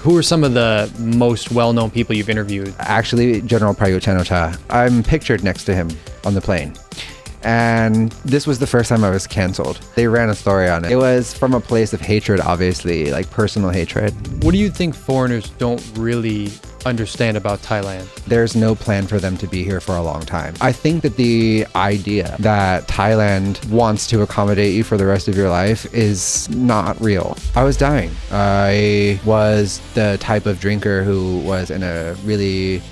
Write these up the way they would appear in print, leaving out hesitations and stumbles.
Who are some of the most well-known people you've interviewed? Actually, General Prayut Chan-o-cha. I'm pictured next to him on the plane. And this was the first time I was canceled. They ran a story on it. It was from a place of hatred, obviously, like personal hatred. What do you think foreigners don't really understand about Thailand? There's no plan for them to be here for a long time. I think that the idea that Thailand wants to accommodate you for the rest of your life is not real. I was dying. I was the type of drinker who was in a really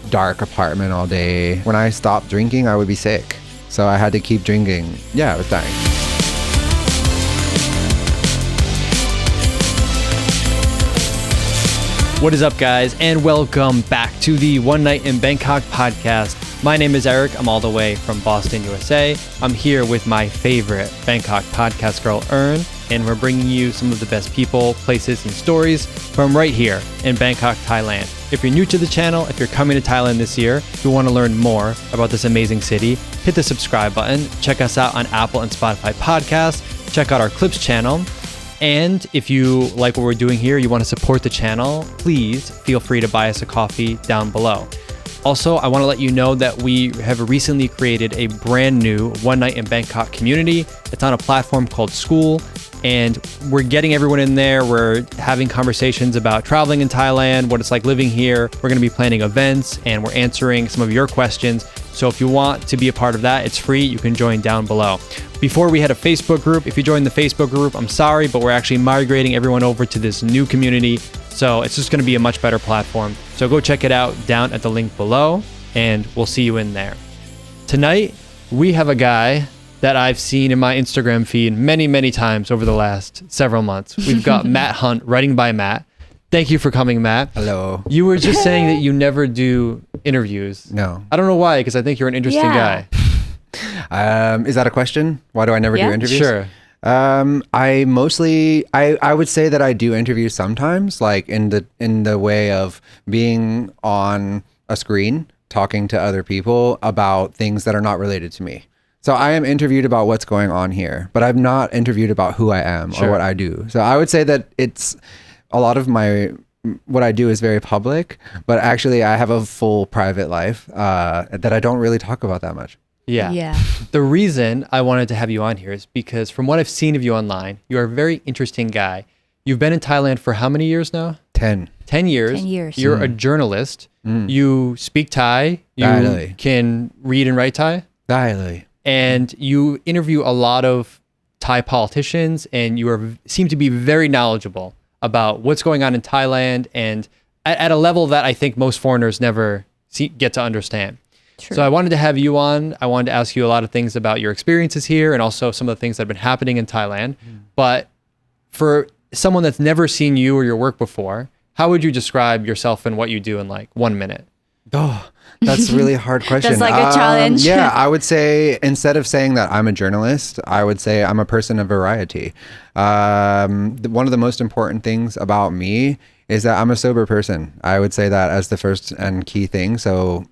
dark apartment all day. When I stopped drinking, I would be sick. So I had to keep drinking. Yeah, I was dying. What is up, guys, and welcome back to the One Night in Bangkok podcast. My name is Eric. I'm all the way from Boston, USA. I'm here with my favorite Bangkok podcast girl, Ern, and we're bringing you some of the best people, places, and stories from right here in Bangkok, Thailand. If you're new to the channel, if you're coming to Thailand this year, if you want to learn more about this amazing city, hit the subscribe button. Check us out on Apple and Spotify podcasts. Check out our Clips channel. And if you like what we're doing here, you want to support the channel, please feel free to buy us a coffee down below. Also, I want to let you know that we have recently created a brand new One Night in Bangkok community. It's on a platform called School, and we're getting everyone in there. We're having conversations about traveling in Thailand, what it's like living here. We're going to be planning events, and we're answering some of your questions. So if you want to be a part of that, it's free. You can join down below. Before, we had a Facebook group. If you joined the Facebook group, I'm sorry, but we're actually migrating everyone over to this new community. So it's just going to be a much better platform. So go check it out down at the link below, and we'll see you in there. Tonight, we have a guy that I've seen in my Instagram feed many, many times over the last several months. We've got Matt Hunt, writing by Matt. Thank you for coming, Matt. Hello. You were just saying that you never do interviews. No. I don't know why, because I think you're an interesting guy. Is that a question? Why do I never do interviews? Sure. I would say that I do interviews sometimes, like in the way of being on a screen, talking to other people about things that are not related to me. So I am interviewed about what's going on here, but I'm not interviewed about who I am or what I do. So I would say that it's a lot of what I do is very public, but actually I have a full private life that I don't really talk about that much. Yeah. The reason I wanted to have you on here is because from what I've seen of you online, you are a very interesting guy. You've been in Thailand for how many years now? 10 years. 10 years. You're a journalist. You speak Thai. You can read and write Thai. And you interview a lot of Thai politicians, and you seem to be very knowledgeable about what's going on in Thailand, and at a level that I think most foreigners never get to understand. True. So I wanted to have you on. I wanted to ask you a lot of things about your experiences here and also some of the things that have been happening in Thailand. But for someone that's never seen you or your work before, how would you describe yourself and what you do in like 1 minute? Oh, that's a really hard question. That's like a challenge. Yeah, I would say instead of saying that I'm a journalist, I would say I'm a person of variety. One of the most important things about me is that I'm a sober person. I would say that as the first and key thing. So,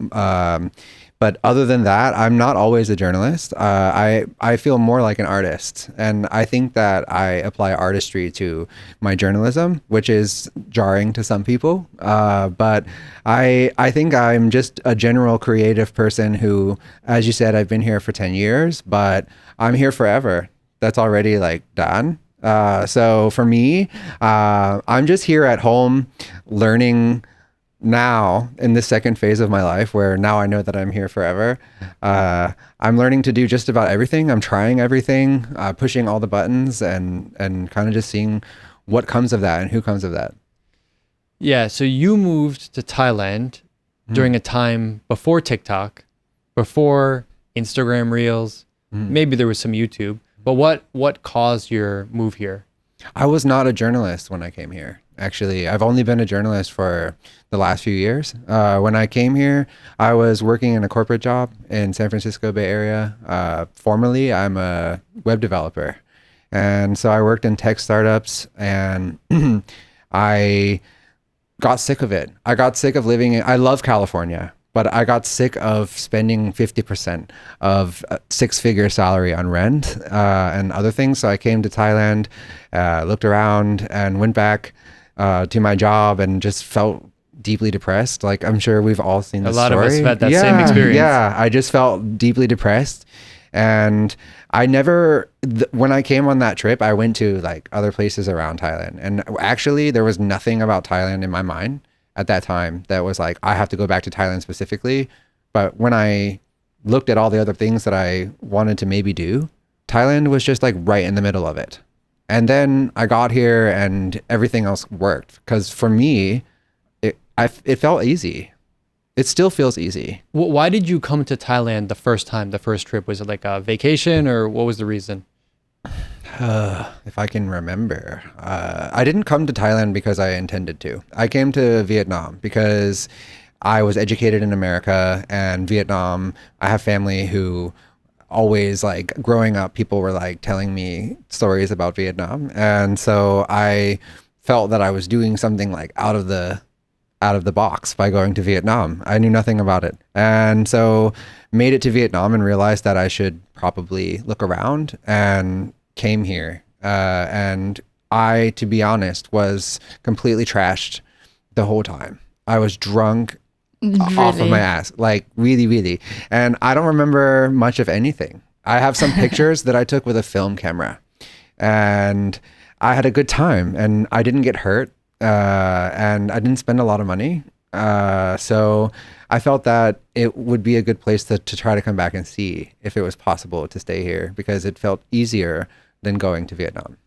but other than that, I'm not always a journalist. I feel more like an artist. And I think that I apply artistry to my journalism, which is jarring to some people. But I think I'm just a general creative person who, as you said, I've been here for 10 years, but I'm here forever. That's already like done. So for me, I'm just here at home learning now in the second phase of my life, where now I know that I'm here forever. I'm learning to do just about everything. I'm trying everything, pushing all the buttons and kind of just seeing what comes of that and who comes of that. Yeah. So you moved to Thailand during a time before TikTok, before Instagram Reels. Maybe there was some YouTube. But what caused your move here? I was not a journalist when I came here. Actually, I've only been a journalist for the last few years. When I came here, I was working in a corporate job in San Francisco Bay Area. Formerly, I'm a web developer. And so I worked in tech startups, and I got sick of it. I got sick of I love California. But I got sick of spending 50% of a six-figure salary on rent and other things. So I came to Thailand, looked around, and went back to my job and just felt deeply depressed. Like, I'm sure we've all seen this A lot story. of us have had that same experience. Yeah, I just felt deeply depressed. And I never, when I came on that trip, I went to like other places around Thailand. And actually, there was nothing about Thailand in my mind at that time that was like, I have to go back to Thailand specifically. But when I looked at all the other things that I wanted to maybe do, Thailand was just like right in the middle of it. And then I got here and everything else worked. Because for me, it felt easy. It still feels easy. Why did you come to Thailand the first time, the first trip? Was it like a vacation or what was the reason? If I can remember, I didn't come to Thailand because I intended to. I came to Vietnam because I was educated in America, and Vietnam, I have family who always, like, growing up, people were like telling me stories about Vietnam. And so I felt that I was doing something like out of the box by going to Vietnam. I knew nothing about it. And so made it to Vietnam and realized that I should probably look around, and came here. And I, to be honest, was completely trashed the whole time. I was drunk off of my ass, like really, really. And I don't remember much of anything. I have some pictures that I took with a film camera, and I had a good time, and I didn't get hurt. And I didn't spend a lot of money. So I felt that it would be a good place to try to come back and see if it was possible to stay here, because it felt easier than going to Vietnam.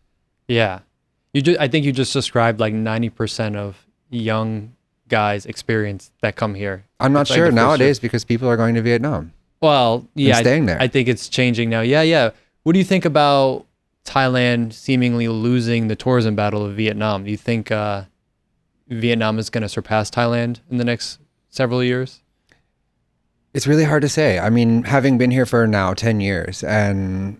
Yeah. I think you just described like 90% of young guys' experience that come here. I'm not It's like sure the first nowadays trip. because people are going to Vietnam. Well, yeah, staying there. I think it's changing now. Yeah, yeah. What do you think about Thailand seemingly losing the tourism battle of Vietnam? Do you think Vietnam is going to surpass Thailand in the next several years? It's really hard to say. I mean, having been here for now 10 years, and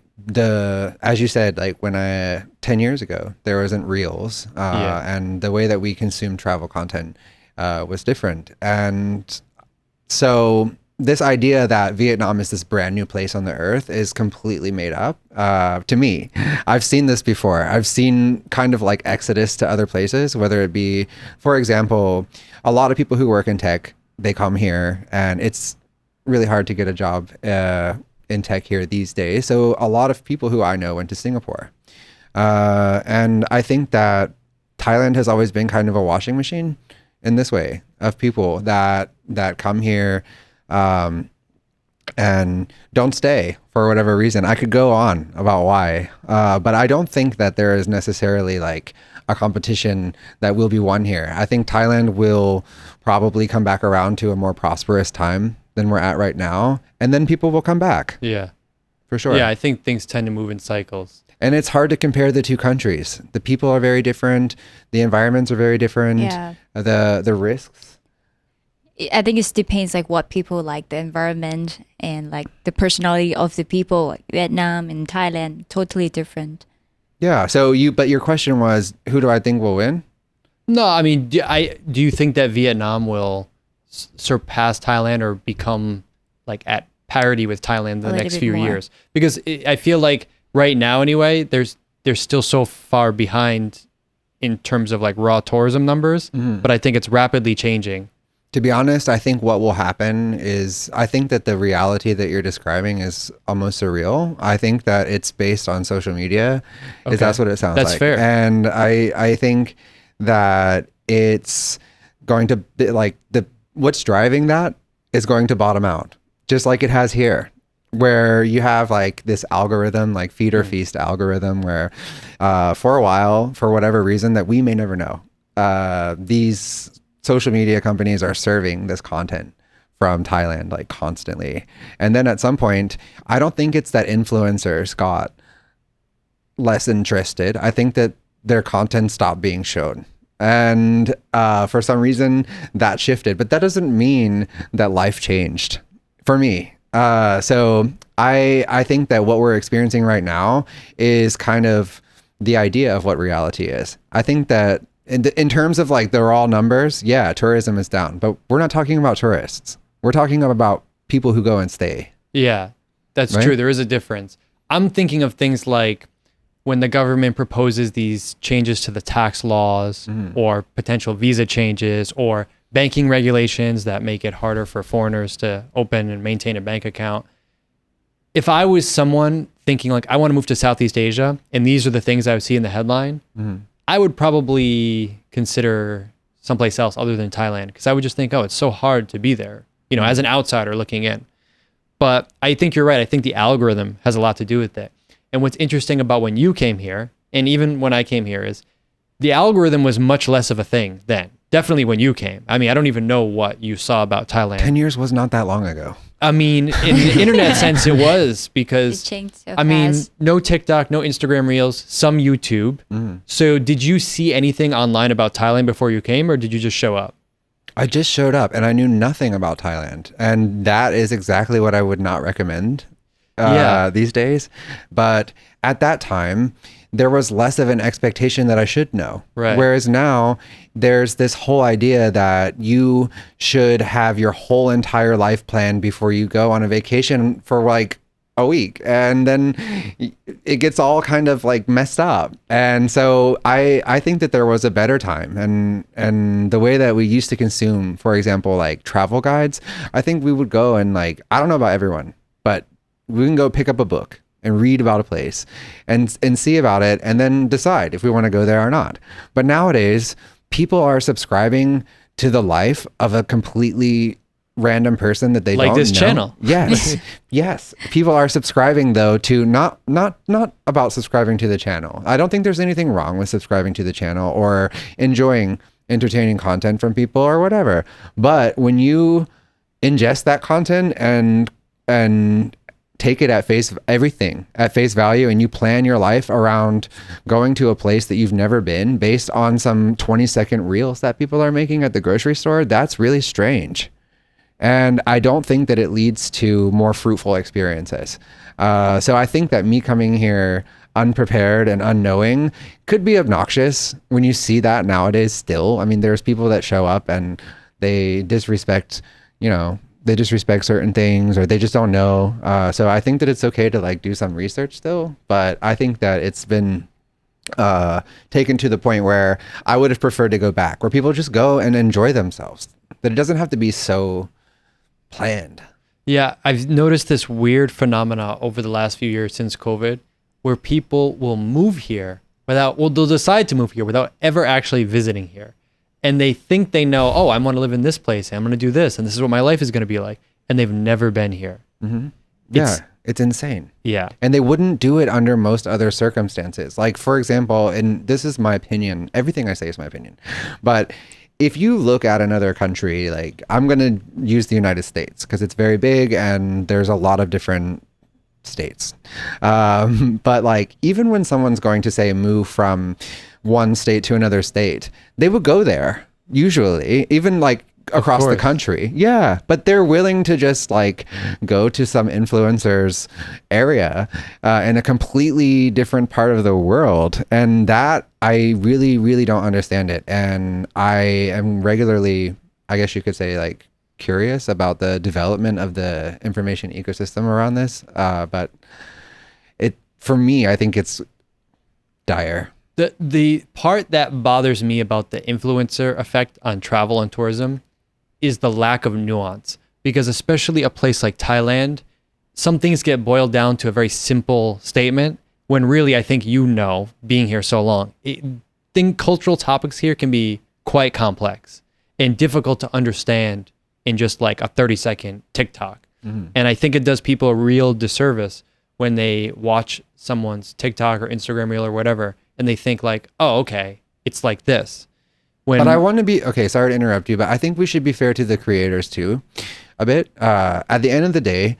as you said, like 10 years ago, there wasn't Reels, and the way that we consume travel content was different. And so this idea that Vietnam is this brand new place on the earth is completely made up to me. I've seen this before. I've seen kind of like exodus to other places, whether it be, for example, a lot of people who work in tech, they come here, and it's really hard to get a job in tech here these days. So a lot of people who I know went to Singapore. And I think that Thailand has always been kind of a washing machine in this way of people that come here and don't stay for whatever reason. I could go on about why, but I don't think that there is necessarily like a competition that will be won here. I think Thailand will probably come back around to a more prosperous time than we're at right now, and then people will come back. Yeah, for sure. Yeah, I think things tend to move in cycles. And it's hard to compare the two countries. The people are very different. The environments are very different. Yeah. The risks. I think it depends like what people like, the environment and like the personality of the people. Like Vietnam and Thailand, totally different. Yeah. But your question was, who do I think will win? No, I mean, do you think that Vietnam will surpass Thailand or become like at parity with Thailand in the next few years? Because I feel like right now anyway, they're still so far behind in terms of like raw tourism numbers, but I think it's rapidly changing. To be honest, I think what will happen is, I think that the reality that you're describing is almost surreal. I think that it's based on social media. Okay. That's what it sounds like. That's fair. And I think that it's going to be like what's driving that is going to bottom out, just like it has here, where you have like this algorithm, like feed or feast algorithm, where for a while, for whatever reason that we may never know, these social media companies are serving this content from Thailand like constantly. And then at some point, I don't think it's that influencers got less interested. I think that their content stopped being shown. And for some reason that shifted, but that doesn't mean that life changed for me. So I think that what we're experiencing right now is kind of the idea of what reality is. I think that in terms of like the raw numbers, yeah, tourism is down, but we're not talking about tourists. We're talking about people who go and stay. Yeah, that's right? true. There is a difference. I'm thinking of things like when the government proposes these changes to the tax laws or potential visa changes or banking regulations that make it harder for foreigners to open and maintain a bank account. If I was someone thinking like, I want to move to Southeast Asia and these are the things I would see in the headline, I would probably consider someplace else other than Thailand, because I would just think, oh, it's so hard to be there, you know, as an outsider looking in. But I think you're right. I think the algorithm has a lot to do with it. And what's interesting about when you came here, and even when I came here, is the algorithm was much less of a thing then. Definitely when you came. I mean, I don't even know what you saw about Thailand. 10 years was not that long ago. I mean, in the internet sense, it was, because It changed so I mean, fast. no TikTok, no Instagram Reels, some YouTube. So did you see anything online about Thailand before you came, or did you just show up? I just showed up and I knew nothing about Thailand. And that is exactly what I would not recommend these days. But at that time, there was less of an expectation that I should know. Right. Whereas now there's this whole idea that you should have your whole entire life planned before you go on a vacation for like a week, and then it gets all kind of like messed up. And so I think that there was a better time, and the way that we used to consume, for example, like travel guides, I think we would go and like, I don't know about everyone, but we can go pick up a book and read about a place and see about it and then decide if we want to go there or not. But nowadays, people are subscribing to the life of a completely random person that they Like don't this know. channel. Yes. Yes. People are subscribing though to not about subscribing to the channel. I don't think there's anything wrong with subscribing to the channel or enjoying entertaining content from people or whatever. But when you ingest that content and take it at face value, and you plan your life around going to a place that you've never been based on some 20-second reels that people are making at the grocery store, that's really strange. And I don't think that it leads to more fruitful experiences. So I think that me coming here unprepared and unknowing could be obnoxious when you see that nowadays still. I mean, there's people that show up and they disrespect, they disrespect certain things, or they just don't know. So I think that it's okay to like do some research still, but I think that it's been taken to the point where I would have preferred to go back, where people just go and enjoy themselves, that it doesn't have to be so planned. Yeah, I've noticed this weird phenomena over the last few years since COVID, where people will move here they'll decide to move here without ever actually visiting here. And they think they know, oh, I want to live in this place, and I'm going to do this, and this is what my life is going to be like. And they've never been here. Mm-hmm. Yeah, it's insane. Yeah. And they wouldn't do it under most other circumstances. Like, for example, and this is my opinion, everything I say is my opinion, but if you look at another country, like I'm going to use the United States because it's very big and there's a lot of different states. But like, even when someone's going to say move from one state to another state, they would go there usually, even like across the country. Yeah. But they're willing to just like go to some influencer's area in a completely different part of the world. And that I really, really don't understand it. And I am regularly, I guess you could say, like curious about the development of the information ecosystem around this. But for me, I think it's dire. The part that bothers me about the influencer effect on travel and tourism is the lack of nuance, because especially a place like Thailand, some things get boiled down to a very simple statement, when really I think being here so long, cultural topics here can be quite complex and difficult to understand in just like a 30-second TikTok. Mm-hmm. And I think it does people a real disservice when they watch someone's TikTok or Instagram reel or whatever, and they think like, oh, okay, it's like this. But I want to be, okay, sorry to interrupt you, but I think we should be fair to the creators too, a bit. At the end of the day,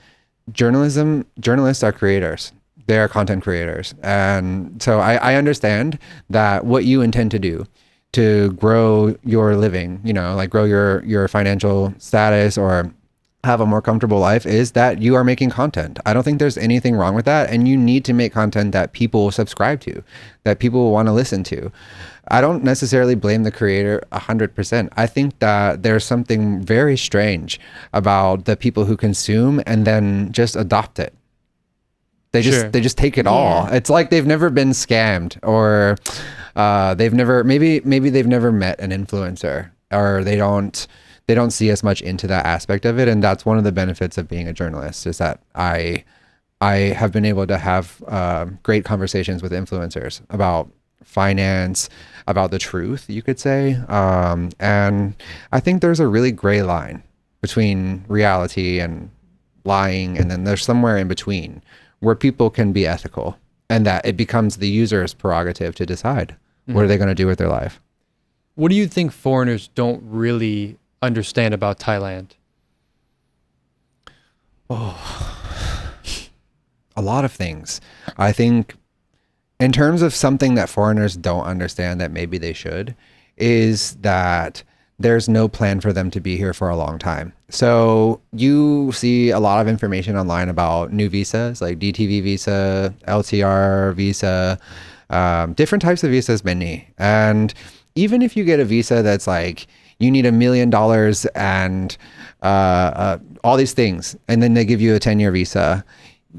journalists are creators. They are content creators. And so I understand that what you intend to do to grow your living, like grow your financial status or have a more comfortable life, is that you are making content. I don't think there's anything wrong with that. And you need to make content that people subscribe to, that people want to listen to. I don't necessarily blame the creator 100%. I think that there's something very strange about the people who consume and then just adopt it. Sure. they just take it all. It's like they've never been scammed, or they've never, maybe they've never met an influencer, or they don't see as much into that aspect of it. And that's one of the benefits of being a journalist, is that I have been able to have great conversations with influencers about finance, about the truth, you could say. And I think there's a really gray line between reality and lying, and then there's somewhere in between where people can be ethical, and that it becomes the user's prerogative to decide what are they going to do with their life. What do you think foreigners don't really understand about Thailand? A lot of things. I think in terms of something that foreigners don't understand that maybe they should, is that there's no plan for them to be here for a long time. So you see a lot of information online about new visas, like DTV visa, LTR visa, different types of visas, many. And even if you get a visa that's like, you need $1 million and all these things, and then they give you a 10-year visa,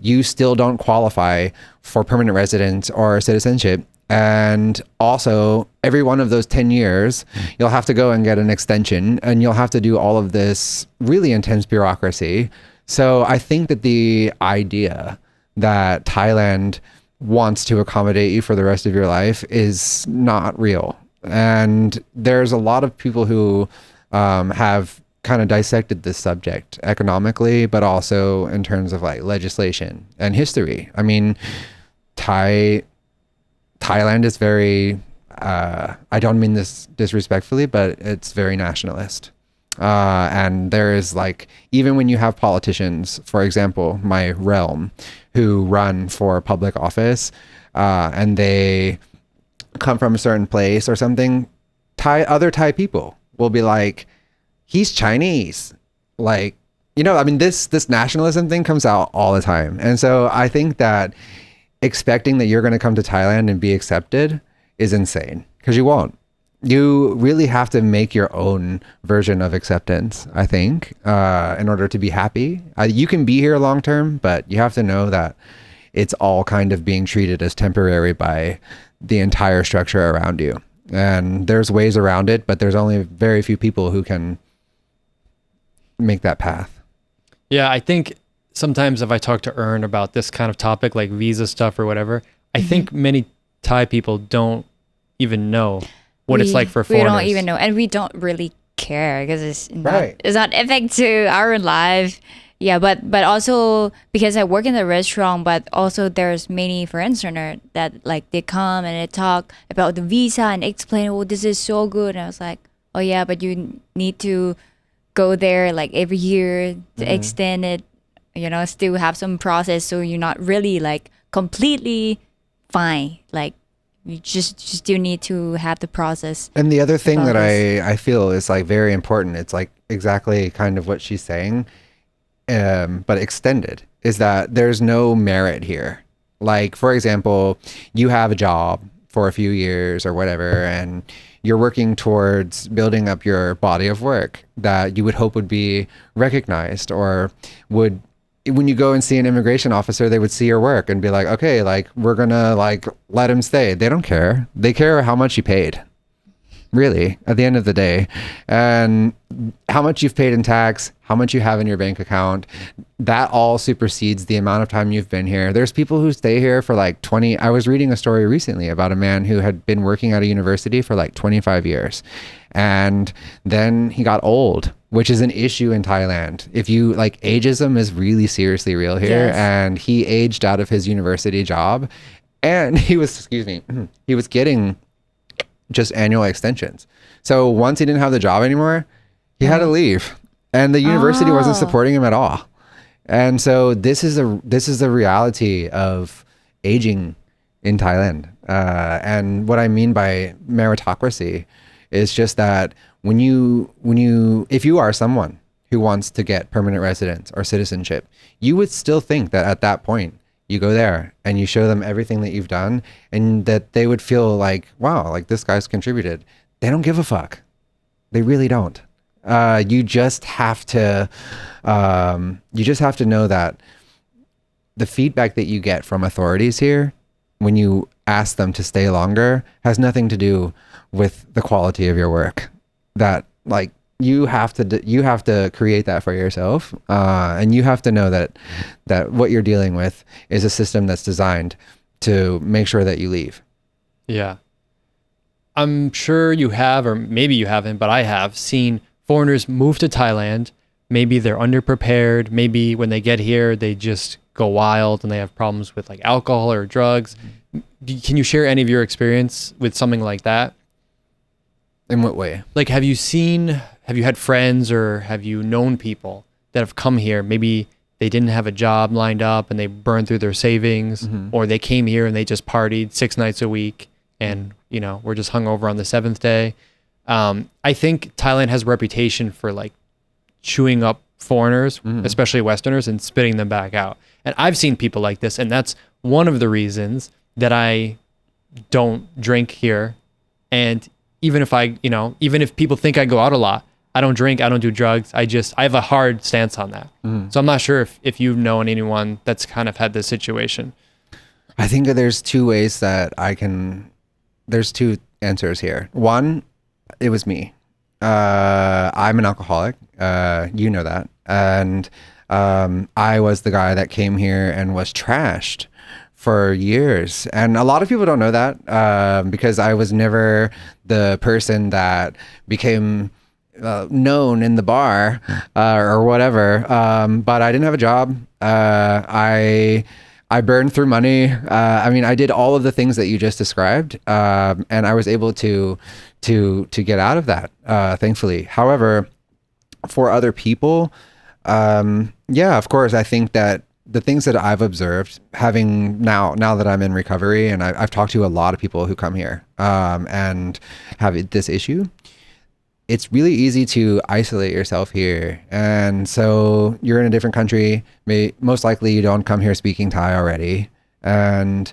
you still don't qualify for permanent residence or citizenship. And also, every one of those 10 years, you'll have to go and get an extension, and you'll have to do all of this really intense bureaucracy. So I think that the idea that Thailand wants to accommodate you for the rest of your life is not real. And there's a lot of people who have kind of dissected this subject economically, but also in terms of like legislation and history. I mean, Thailand is very, I don't mean this disrespectfully, but it's very nationalist. And there is like, even when you have politicians, for example, my realm, who run for public office, and they come from a certain place or something, other Thai people will be like, he's Chinese. Like, you know, I mean, this nationalism thing comes out all the time. And so I think that expecting that you're going to come to Thailand and be accepted is insane, because you won't. You really have to make your own version of acceptance, I think, in order to be happy. You can be here long term, but you have to know that it's all kind of being treated as temporary by the entire structure around you. And there's ways around it, but there's only very few people who can make that path. Yeah, I think sometimes if I talk to Ern about this kind of topic, like visa stuff or whatever, I think many Thai people don't even know what it's like for foreigners. We don't even know, and we don't really care, because it's not, Right. it's not affect to our life. Yeah, but also because I work in the restaurant, but also there's many foreigners that like they come and they talk about the visa and explain, oh, this is so good. And I was like, oh yeah, but you need to go there like every year to extend it, you know, still have some process, so you're not really like completely fine. Like you just still need to have the process. And the other thing about that I feel is like very important, it's like exactly kind of what she's saying, but extended, is that there's no merit here. Like, for example, you have a job for a few years or whatever, and you're working towards building up your body of work that you would hope would be recognized, or would, when you go and see an immigration officer, they would see your work and be like, okay, like we're gonna like let him stay. They don't care. They care how much you paid, really, at the end of the day, and how much you've paid in tax, how much you have in your bank account. That all supersedes the amount of time you've been here. There's people who stay here for like 20. I was reading a story recently about a man who had been working at a university for like 25 years. And then he got old, which is an issue in Thailand. If you like, ageism is really seriously real here. Yes. And he aged out of his university job, and he was, he was getting just annual extensions. So once he didn't have the job anymore, he had to leave, and the university wasn't supporting him at all. And so this is a reality of aging in Thailand. And what I mean by meritocracy is just that if you are someone who wants to get permanent residence or citizenship, you would still think that at that point you go there and you show them everything that you've done, and that they would feel like, wow, like this guy's contributed. They don't give a fuck. They really don't. You just have to know that the feedback that you get from authorities here when you ask them to stay longer has nothing to do with the quality of your work. That like you have to create that for yourself, and you have to know that what you're dealing with is a system that's designed to make sure that you leave. Yeah. I'm sure you have, or maybe you haven't, but I have seen foreigners move to Thailand. Maybe they're underprepared. Maybe when they get here, they just go wild and they have problems with like alcohol or drugs. Can you share any of your experience with something like that? In what way? Like, have you had friends or have you known people that have come here? Maybe they didn't have a job lined up and they burned through their savings, or they came here and they just partied 6 nights a week and, you know, we're just hungover on the 7th day. I think Thailand has a reputation for like chewing up foreigners, especially Westerners, and spitting them back out. And I've seen people like this, and that's one of the reasons that I don't drink here. And even if people think I go out a lot, I don't drink, I don't do drugs. I have a hard stance on that. So I'm not sure if you've known anyone that's kind of had this situation. I think that there's two ways that there's two answers here. One, it was me. I'm an alcoholic. You know that. And I was the guy that came here and was trashed for years. And a lot of people don't know that because I was never the person that became known in the bar or whatever. But I didn't have a job. I burned through money. I mean, I did all of the things that you just described, and I was able to get out of that, thankfully. However, for other people, yeah, of course, I think that the things that I've observed, having now that I'm in recovery, and I've talked to a lot of people who come here and have this issue. It's really easy to isolate yourself here. And so you're in a different country. Most likely you don't come here speaking Thai already. And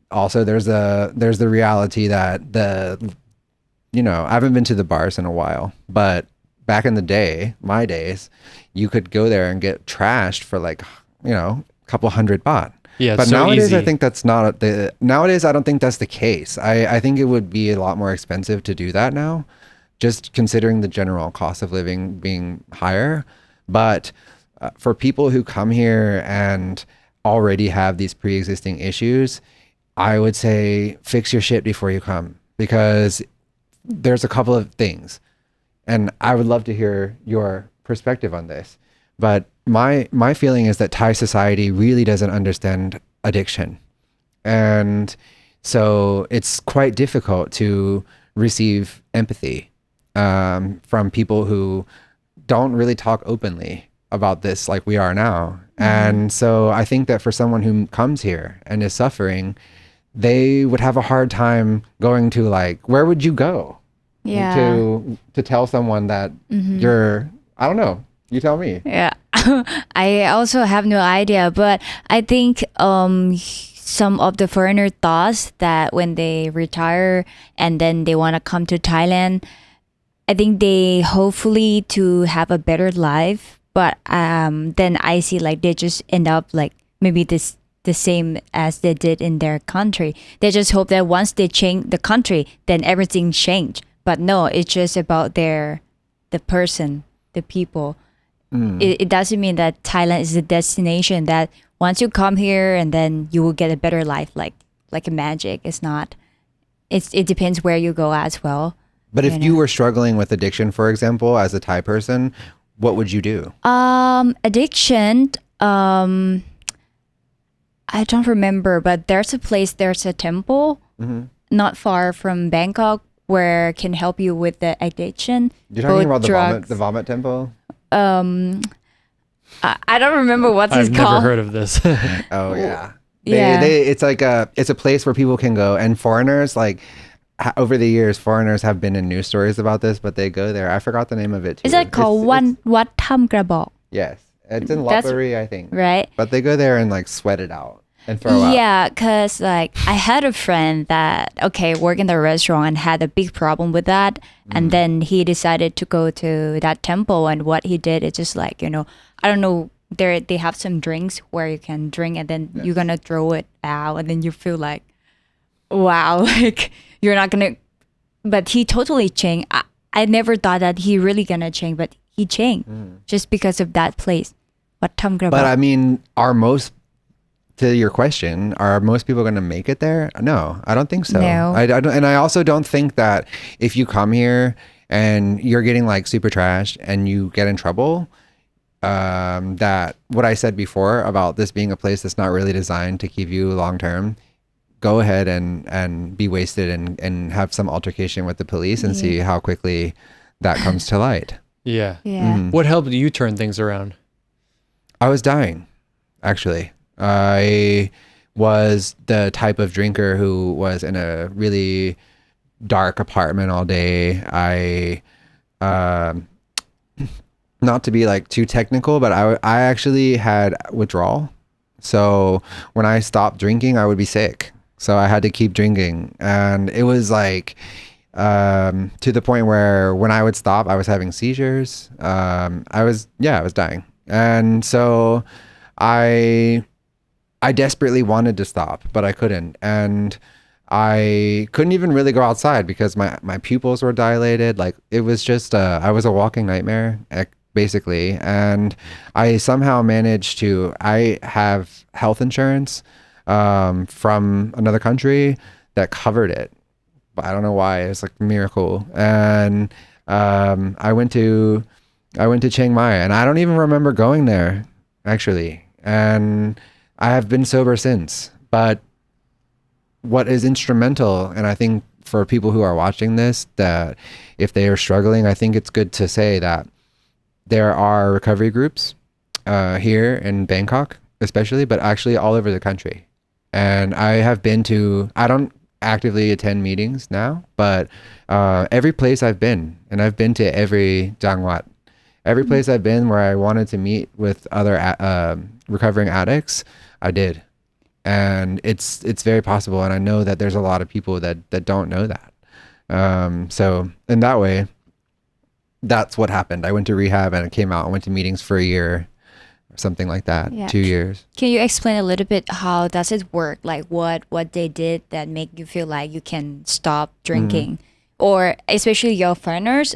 also there's the reality that I haven't been to the bars in a while, but back in the day, my days, you could go there and get trashed for like, a couple $100 baht. Yeah, but so nowadays, easy. I think that's not nowadays, I don't think that's the case. I think it would be a lot more expensive to do that now, just considering the general cost of living being higher. But for people who come here and already have these pre-existing issues, I would say fix your shit before you come, because there's a couple of things. And I would love to hear your perspective on this. But my feeling is that Thai society really doesn't understand addiction. And so it's quite difficult to receive empathy from people who don't really talk openly about this like we are now. And so I think that for someone who comes here and is suffering, they would have a hard time going to like, where would you go? Yeah. To tell someone that you're, I don't know, you tell me. Yeah. I also have no idea, but I think some of the foreigner thoughts that when they retire and then they want to come to Thailand, I think they hopefully to have a better life, but then I see like they just end up like maybe the same as they did in their country. They just hope that once they change the country, then everything changed. But no, it's just about the person, the people. It doesn't mean that Thailand is a destination that once you come here and then you will get a better life, like a magic. It's not. It depends where you go as well. But if you were struggling with addiction, for example, as a Thai person, what would you do? Addiction. I don't remember, but there's a temple not far from Bangkok where can help you with the addiction. You're talking about drugs. the vomit temple? I don't remember what it's I've called. never heard of this. Oh yeah. Yeah. It's like it's a place where people can go, and foreigners, like over the years, foreigners have been in news stories about this, but they go there. I forgot the name of it too. Is that called Wat Tham Krabok? Yes. It's in That's- Lopburi, I think. Right? But they go there and like sweat it out and throw up. Yeah, because like I had a friend that worked in the restaurant and had a big problem with that, and then he decided to go to that temple, and what he did is just like I don't know they have some drinks where you can drink and then you're gonna throw it out and then you feel like, wow, like you're not gonna. But he totally changed. I never thought that he really gonna change, but he changed just because of that place. What But I mean, to your question, are most people going to make it there? No, I don't think so. No. I don't, and I also don't think that if you come here and you're getting like super trashed and you get in trouble, that what I said before about this being a place that's not really designed to keep you long term, go ahead and be wasted and have some altercation with the police and see how quickly that comes to light. Yeah. Yeah. What helped you turn things around? I was dying, actually. I was the type of drinker who was in a really dark apartment all day. Not to be like too technical, but I actually had withdrawal. So when I stopped drinking, I would be sick. So I had to keep drinking. And it was like, to the point where when I would stop, I was having seizures. I was dying. And so I desperately wanted to stop, but I couldn't. And I couldn't even really go outside because my pupils were dilated. Like it was just, I was a walking nightmare, basically. And I somehow managed I have health insurance from another country that covered it. But I don't know why. It's like a miracle. And I went to Chiang Mai, and I don't even remember going there, actually. And I have been sober since. But what is instrumental, and I think for people who are watching this, that if they are struggling, I think it's good to say that there are recovery groups here in Bangkok, especially, but actually all over the country. And I don't actively attend meetings now, but every place I've been, and I've been to every Jangwat, every place I've been where I wanted to meet with other recovering addicts, I did. And it's very possible. And I know that there's a lot of people that don't know that. So in that way, that's what happened. I went to rehab and I came out and went to meetings for a year or something like that, Yeah. 2 years. Can you explain a little bit how does it work? Like what they did that make you feel like you can stop drinking, or especially your foreigners.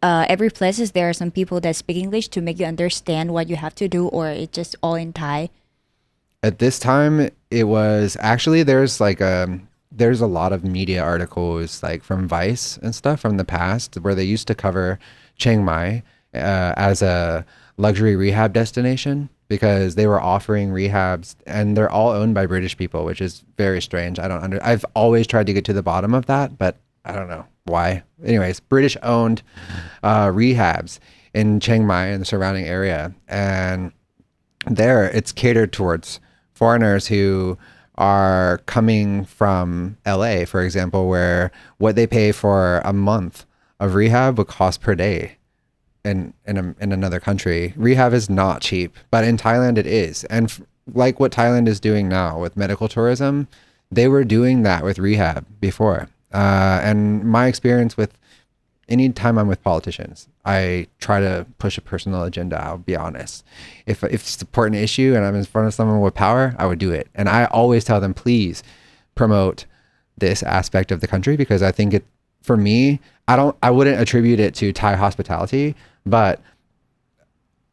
Every places there are some people that speak English to make you understand what you have to do, or it's just all in Thai. At this time, it was actually there's a lot of media articles like from Vice and stuff from the past where they used to cover Chiang Mai as a luxury rehab destination because they were offering rehabs, and they're all owned by British people, which is very strange. I've always tried to get to the bottom of that, but I don't know why. Anyways, British owned rehabs in Chiang Mai and the surrounding area, and there it's catered towards foreigners who are coming from LA, for example, where what they pay for a month of rehab would cost per day in another country. Rehab is not cheap, but in Thailand it is. And like what Thailand is doing now with medical tourism, they were doing that with rehab before. And my experience with any time I'm with politicians, I try to push a personal agenda. I'll be honest. If it's an important issue and I'm in front of someone with power, I would do it. And I always tell them, please promote this aspect of the country, because I think for me, I wouldn't attribute it to Thai hospitality, but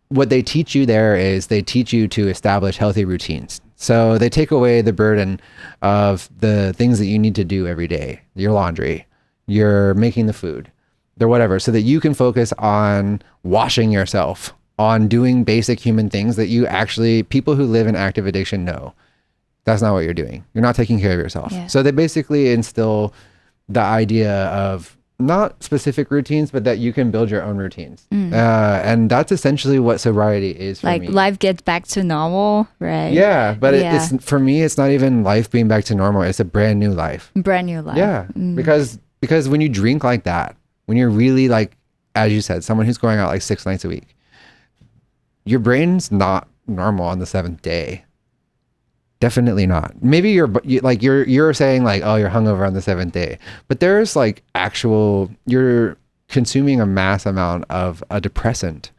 what they teach you there is they teach you to establish healthy routines. So they take away the burden of the things that you need to do every day, your laundry, you're making the food, or whatever, so that you can focus on washing yourself, on doing basic human things that people who live in active addiction know. That's not what you're doing. You're not taking care of yourself. Yeah. So they basically instill the idea of not specific routines, but that you can build your own routines. And that's essentially what sobriety is for like me. life gets back to normal, right? Yeah, but Yeah. it's for me, it's not even life being back to normal. It's a brand new life. Brand new life. Yeah, because when you drink like that, when you're really like, as you said, someone who's going out like 6 nights a week, your brain's not normal on the 7th day. Definitely not. Maybe you're saying like, oh, you're hungover on the 7th day, but there's like you're consuming a mass amount of a depressant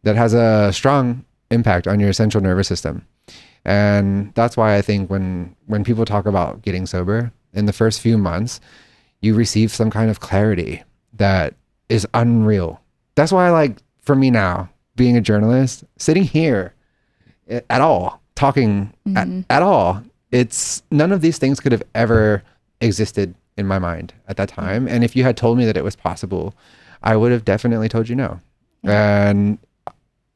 that has a strong impact on your central nervous system. And that's why I think when people talk about getting sober, in the first few months, you receive some kind of clarity that is unreal. That's why, like, for me now, being a journalist, sitting here at all, talking at all, it's none of these things could have ever existed in my mind at that time. And if you had told me that it was possible, I would have definitely told you no. And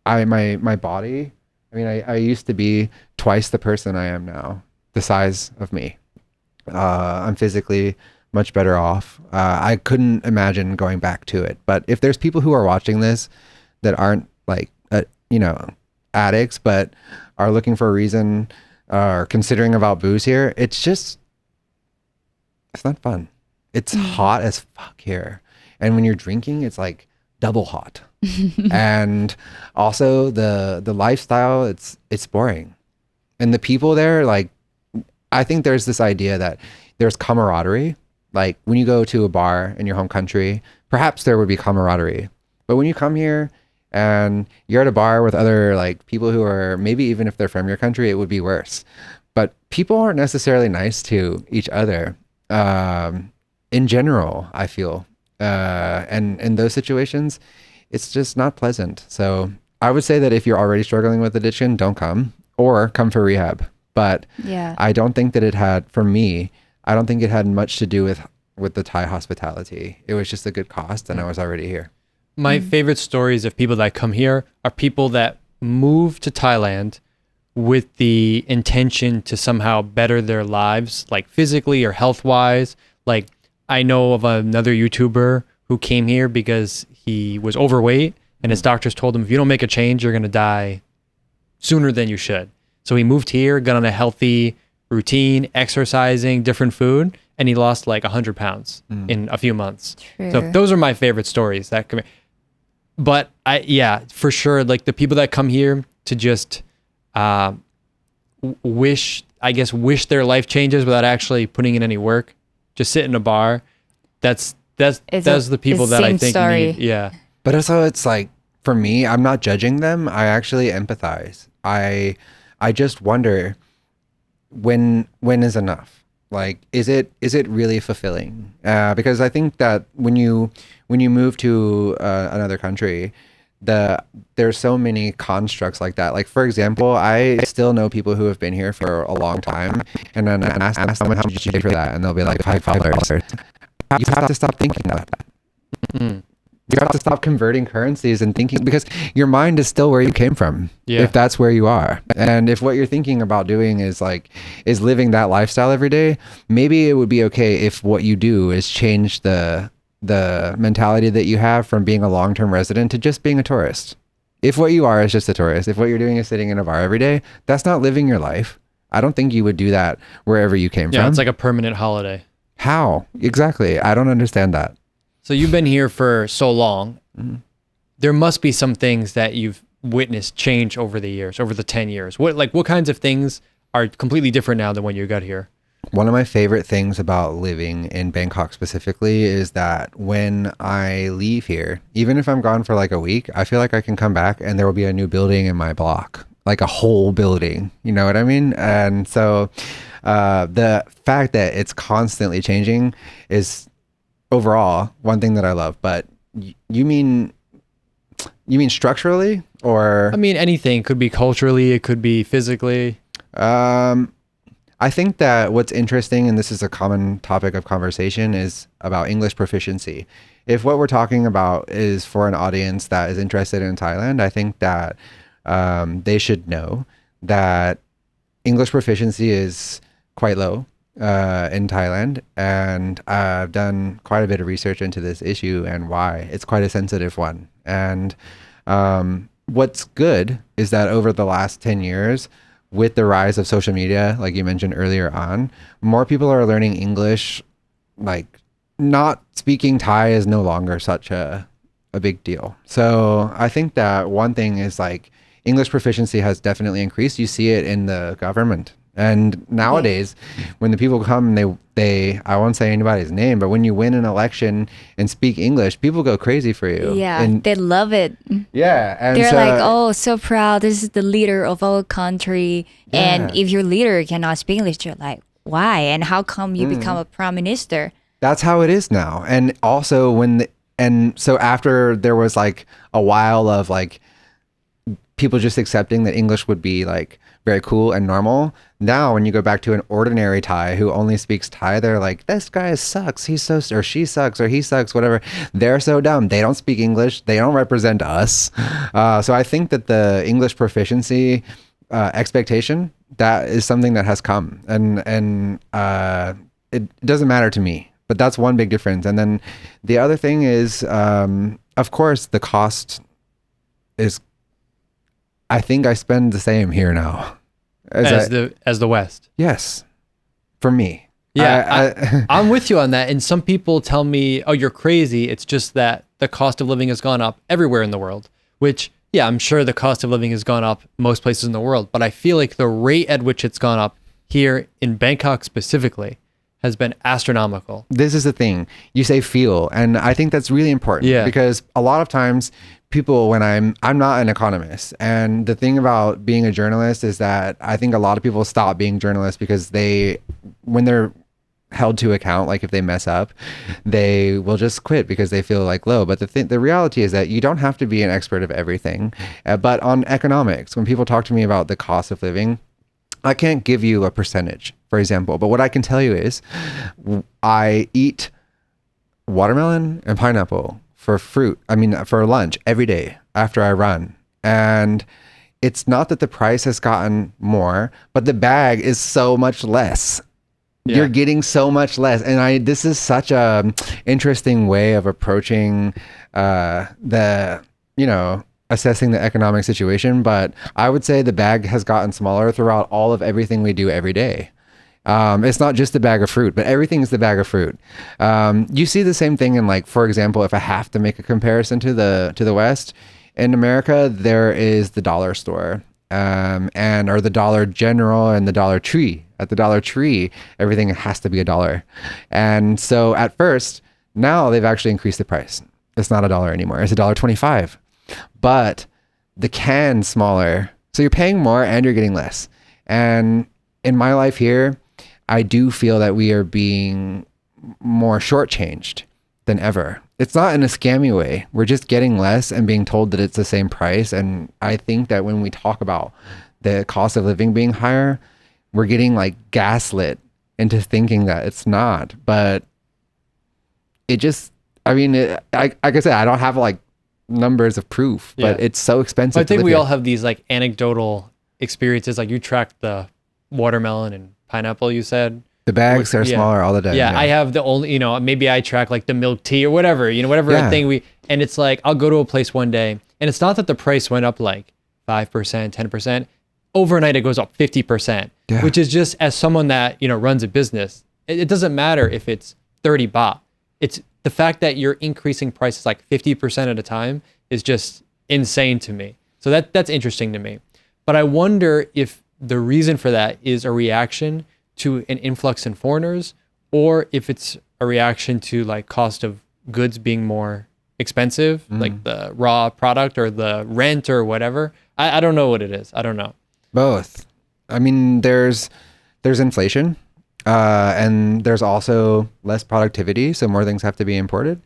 my body, I mean, I used to be twice the person I am now, the size of me. I'm physically much better off. I couldn't imagine going back to it. But if there's people who are watching this that aren't like, addicts, but are looking for a reason or considering about booze here, it's not fun. It's hot as fuck here. And when you're drinking, it's like double hot. And also the lifestyle, it's boring. And the people there, like, I think there's this idea that there's camaraderie. Like when you go to a bar in your home country, perhaps there would be camaraderie. But when you come here and you're at a bar with other like people who are, maybe even if they're from your country, it would be worse. But people aren't necessarily nice to each other in general, I feel. And in those situations, it's just not pleasant. So I would say that if you're already struggling with addiction, don't come, or come for rehab. But I don't think that it had, for me, I don't think it had much to do with the Thai hospitality. It was just a good cost, and I was already here. My favorite stories of people that come here are people that move to Thailand with the intention to somehow better their lives, like physically or health-wise. Like I know of another YouTuber who came here because he was overweight, and his doctors told him, if you don't make a change, you're going to die sooner than you should. So he moved here, got on a healthy routine, exercising, different food, and he lost like 100 pounds in a few months. True. So those are my favorite stories that come. But for sure, like the people that come here to just wish their life changes without actually putting in any work, just sit in a bar. That's the people that I think need. Yeah. But also, it's like, for me, I'm not judging them. I actually empathize. I just wonder when is enough? Like, is it really fulfilling? Because I think that when you move to another country, there's so many constructs like that. Like, for example, I still know people who have been here for a long time, and then I ask them how much did you pay for that, and they'll be like $5. You have to stop thinking that. You have to stop converting currencies and thinking, because your mind is still where you came from. If that's where you are, and if what you're thinking about doing is living that lifestyle every day, maybe it would be okay if what you do is change the mentality that you have from being a long-term resident to just being a tourist. If what you are is just a tourist, if what you're doing is sitting in a bar every day, that's not living your life. I don't think you would do that wherever you came from. Yeah, it's like a permanent holiday. How? Exactly. I don't understand that. So you've been here for so long. There must be some things that you've witnessed change over the years, over the 10 years. What kinds of things are completely different now than when you got here? One of my favorite things about living in Bangkok specifically is that when I leave here, even if I'm gone for like a week, I feel like I can come back and there will be a new building in my block, like a whole building. You know what I mean? And so the fact that it's constantly changing is overall one thing that I love. But you mean structurally, or? I mean, anything. Could be culturally, it could be physically. I think that what's interesting, and this is a common topic of conversation, is about English proficiency. If what we're talking about is for an audience that is interested in Thailand, I think that they should know that English proficiency is quite low in Thailand, and I've done quite a bit of research into this issue and why. It's quite a sensitive one. And what's good is that over the last 10 years, with the rise of social media, like you mentioned earlier on, more people are learning English. Like, not speaking Thai is no longer such a big deal. So I think that one thing is like English proficiency has definitely increased. You see it in the government. And nowadays, when the people come, they I won't say anybody's name, but when you win an election and speak English, people go crazy for you. Yeah, And they love it. yeah, and They're so, like, oh, so proud. This is the leader of our country. And Yeah. if your leader cannot speak English, you're like, why? And how come you become a prime minister? that's how it is now. And also and so after there was like a while of like people just accepting that English would be like very cool and normal. Now, when you go back to an ordinary Thai who only speaks Thai, they're like, this guy sucks. He's so, or she sucks, or he sucks, whatever. They're so dumb. They don't speak English. They don't represent us. So I think that the English proficiency expectation, that is something that has come, and it doesn't matter to me. But that's one big difference. And then the other thing is, of course, the cost is. I think I spend the same here now as the West. Yes, for me. Yeah, I'm with you on that. And some people tell me, "Oh, you're crazy." It's just that the cost of living has gone up everywhere in the world. Which, yeah, I'm sure the cost of living has gone up most places in the world. But I feel like the rate at which it's gone up here in Bangkok specifically has been astronomical. This is the thing. You say feel, and I think that's really important. Yeah. Because a lot of times people, when I'm not an economist, and the thing about being a journalist is that I think a lot of people stop being journalists because when they're held to account, like if they mess up, they will just quit because they feel like low. But the reality is that you don't have to be an expert of everything. But on economics, when people talk to me about the cost of living, I can't give you a percentage, for example, but what I can tell you is I eat watermelon and pineapple for lunch every day after I run. And it's not that the price has gotten more, but the bag is so much less. Yeah. You're getting so much less. And this is such a interesting way of approaching assessing the economic situation. But I would say the bag has gotten smaller throughout all of everything we do every day. It's not just the bag of fruit, but everything is the bag of fruit. You see the same thing in, like, for example, if I have to make a comparison to the West, in America, there is the dollar store, or the Dollar General and the Dollar Tree. At the Dollar Tree, everything has to be $1. And so at first, now they've actually increased the price. It's not $1 anymore. It's $1.25. But the can's smaller. So you're paying more and you're getting less. And in my life here, I do feel that we are being more shortchanged than ever. It's not in a scammy way. We're just getting less and being told that it's the same price. And I think that when we talk about the cost of living being higher, we're getting like gaslit into thinking that it's not. But it just, like I said, I don't have like numbers of proof, but it's so expensive. I think to live we here. all have these like anecdotal experiences. Like you tracked the watermelon and pineapple, you said. The bags are smaller all the time. Yeah, I have the only, maybe I track like the milk tea or whatever, whatever thing and it's like, I'll go to a place one day and it's not that the price went up like 5%, 10%. Overnight, it goes up 50%, which is just, as someone that, runs a business, it doesn't matter if it's 30 baht. It's the fact that you're increasing prices like 50% at a time is just insane to me. So that's interesting to me. But I wonder if the reason for that is a reaction to an influx in foreigners, or if it's a reaction to like cost of goods being more expensive, like the raw product or the rent or whatever. I don't know what it is. I don't know. Both. I mean, there's inflation, and there's also less productivity, so more things have to be imported.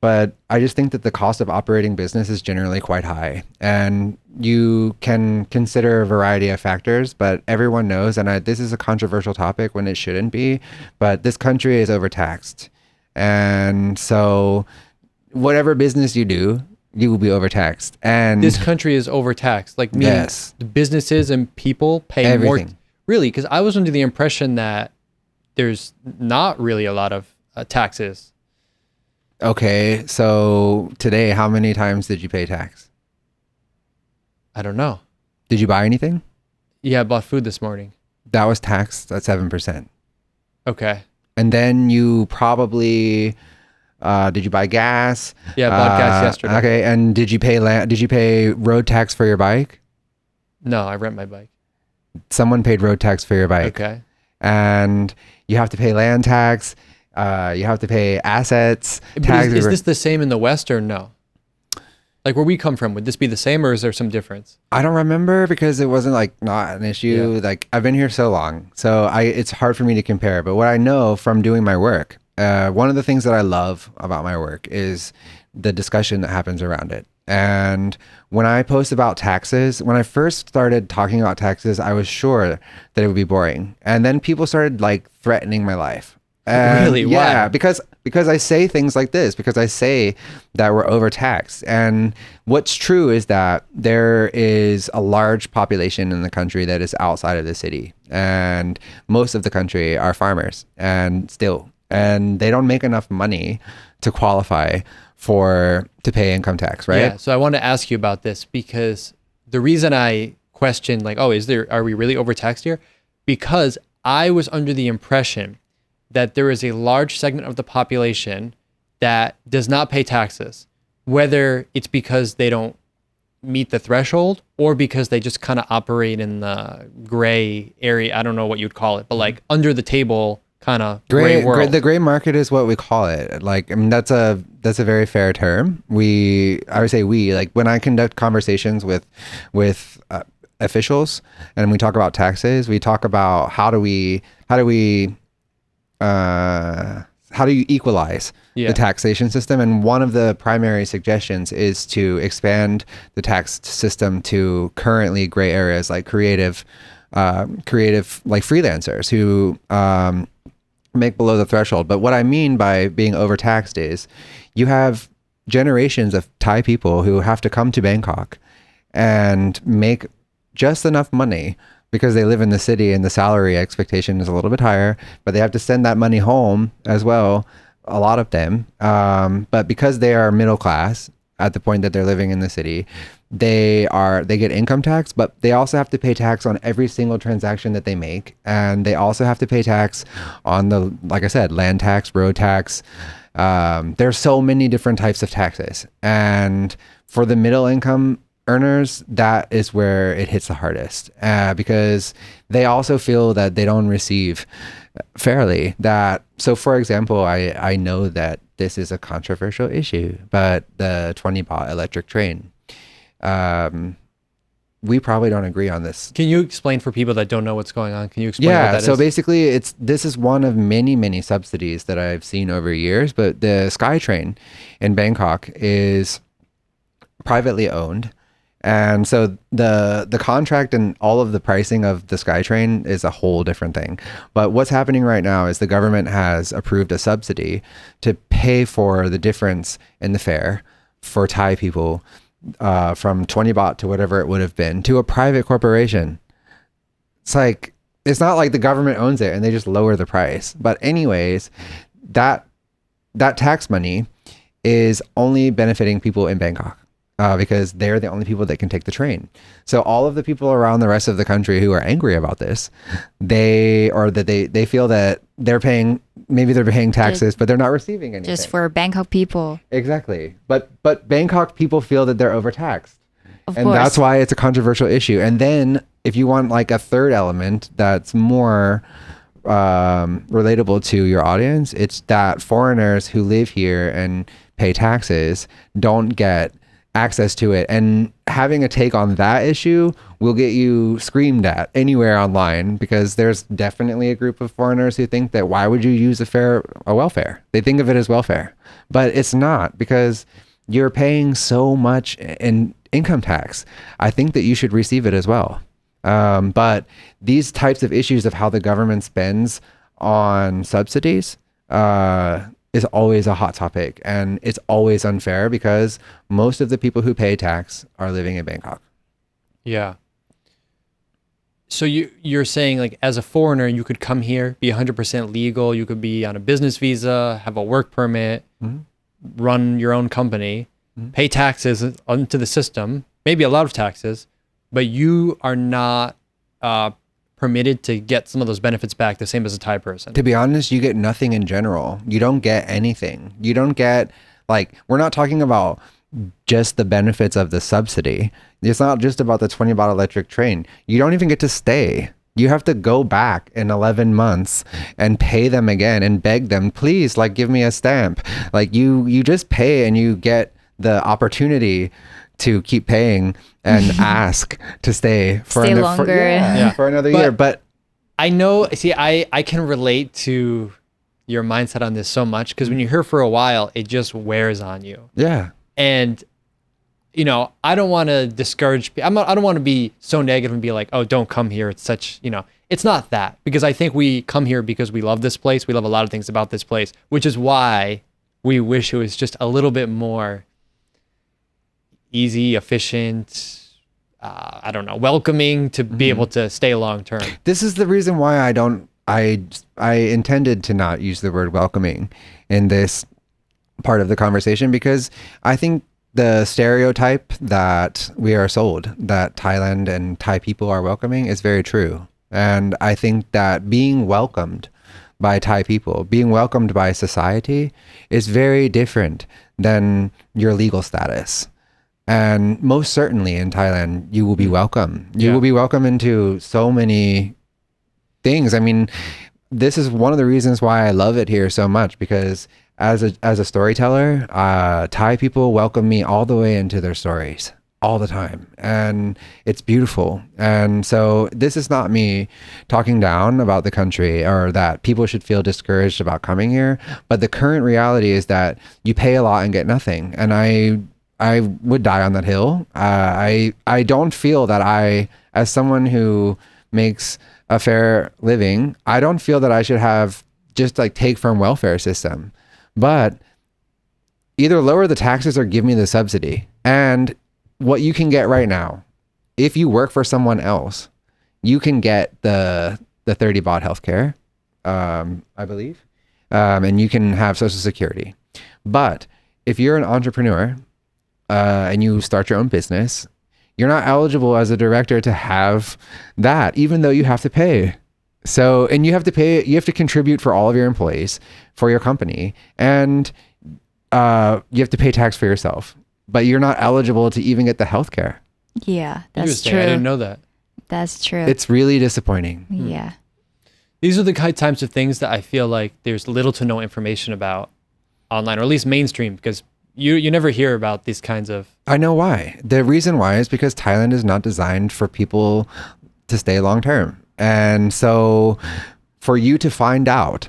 But I just think that the cost of operating business is generally quite high, and you can consider a variety of factors, but everyone knows, and this is a controversial topic when it shouldn't be, but this country is overtaxed. And so whatever business you do, you will be overtaxed. And this country is overtaxed. Like, the businesses and people pay everything. More. Really? Because I was under the impression that there's not really a lot of taxes. Okay, so today, how many times did you pay tax? I don't know. Did you buy anything? Yeah, I bought food this morning. That was taxed at 7%. Okay. And then you probably did you buy gas? Yeah, I bought gas yesterday. Okay, and did you pay road tax for your bike? No, I rent my bike. someone paid road tax for your bike. Okay. And you have to pay land tax. You have to pay assets But tax. is this the same in the West or no? Like where we come from, would this be the same or is there some difference? I don't remember because it wasn't like not an issue. Yeah. Like I've been here so long, so it's hard for me to compare. But what I know from doing my work, one of the things that I love about my work is the discussion that happens around it. And when I post about taxes, when I first started talking about taxes, I was sure that it would be boring. And then people started like threatening my life. And Really? Yeah, Why? because I say things like this, because I say that we're overtaxed. And what's true is that there is a large population in the country that is outside of the city. And most of the country are farmers and they don't make enough money to qualify to pay income tax, right? Yeah. So I want to ask you about this because the reason I questioned like, oh, are we really overtaxed here? Because I was under the impression that there is a large segment of the population that does not pay taxes, whether it's because they don't meet the threshold or because they just kind of operate in the gray area. I don't know what you'd call it, but like under the table kind of gray world. The gray market is what we call it. Like, I mean, that's a very fair term. I would say like when I conduct conversations with officials and we talk about taxes, we talk about how do you equalize the taxation system? And one of the primary suggestions is to expand the tax system to currently gray areas like creative like freelancers who make below the threshold. But what I mean by being overtaxed is you have generations of Thai people who have to come to Bangkok and make just enough money because they live in the city and the salary expectation is a little bit higher, but they have to send that money home as well, a lot of them. But because they are middle class at the point that they're living in the city, they get income tax, but they also have to pay tax on every single transaction that they make. And they also have to pay tax on like I said, land tax, road tax. There's so many different types of taxes. And for the middle income earners, that is where it hits the hardest, because they also feel that they don't receive fairly. So for example, I know that this is a controversial issue, but the 20 baht electric train, we probably don't agree on this. Can you explain for people that don't know what's going on? Can you explain what that is? So basically this is one of many subsidies that I've seen over years, but the SkyTrain in Bangkok is privately owned. And so the contract and all of the pricing of the SkyTrain is a whole different thing. But what's happening right now is the government has approved a subsidy to pay for the difference in the fare for Thai people from 20 baht to whatever it would have been to a private corporation. It's not like the government owns it and they just lower the price. But anyways, that tax money is only benefiting people in Bangkok. Because they're the only people that can take the train. So all of the people around the rest of the country who are angry about this, they feel that they're paying taxes, but they're not receiving anything. Just for Bangkok people. Exactly. But Bangkok people feel that they're overtaxed. Of and course. that's why it's a controversial issue. And then if you want like a third element that's more relatable to your audience, it's that foreigners who live here and pay taxes don't get access to it. And having a take on that issue will get you screamed at anywhere online, because there's definitely a group of foreigners who think that why would you use a welfare? They think of it as welfare, but it's not, because you're paying so much in income tax. I think that you should receive it as well. But these types of issues of how the government spends on subsidies, is always a hot topic, and it's always unfair because most of the people who pay tax are living in Bangkok. Yeah. So you're saying like as a foreigner, you could come here, be 100% legal. You could be on a business visa, have a work permit, run your own company, pay taxes into the system, maybe a lot of taxes, but you are not permitted to get some of those benefits back the same as a Thai person. To be honest, you get nothing in general. You don't get anything. You don't get, like, we're not talking about just the benefits of the subsidy. It's not just about the 20-baht electric train. You don't even get to stay. You have to go back in 11 months and pay them again and beg them, please, like, give me a stamp. Like, you just pay and you get the opportunity to keep paying and ask to stay for longer. for another year. But I know, see, I can relate to your mindset on this so much, because when you're here for a while, it just wears on you. yeah. And, you know, I don't want to discourage, I don't want to be so negative and be like, oh, don't come here. It's such, you know, it's not that, because I think we come here because we love this place. We love a lot of things about this place, which is why we wish it was just a little bit more easy, efficient, I don't know, welcoming to be able to stay long term. This is the reason why I intended to not use the word welcoming in this part of the conversation, because I think the stereotype that we are sold, that Thailand and Thai people are welcoming, is very true. And I think that being welcomed by Thai people, being welcomed by society, is very different than your legal status. And most certainly in Thailand, you will be welcome. You will be welcome into so many things. I mean, this is one of the reasons why I love it here so much, because as a storyteller, Thai people welcome me all the way into their stories all the time. And it's beautiful. And so this is not me talking down about the country or that people should feel discouraged about coming here. But the current reality is that you pay a lot and get nothing. And I would die on that hill. I don't feel that as someone who makes a fair living, I don't feel that I should have just like take from welfare system, but either lower the taxes or give me the subsidy. And what you can get right now, if you work for someone else, you can get the 30 baht healthcare, I believe, and you can have Social Security. But if you're an entrepreneur, and you start your own business, you're not eligible as a director to have that, even though you have to pay. So, and you have to contribute for all of your employees, for your company, and you have to pay tax for yourself, but you're not eligible to even get the healthcare. Yeah, that's true. I didn't know that. That's true. It's really disappointing. Yeah. These are the types of things that I feel like there's little to no information about online, or at least mainstream, because you never hear about these kinds of... I know why. The reason why is because Thailand is not designed for people to stay long term. And so for you to find out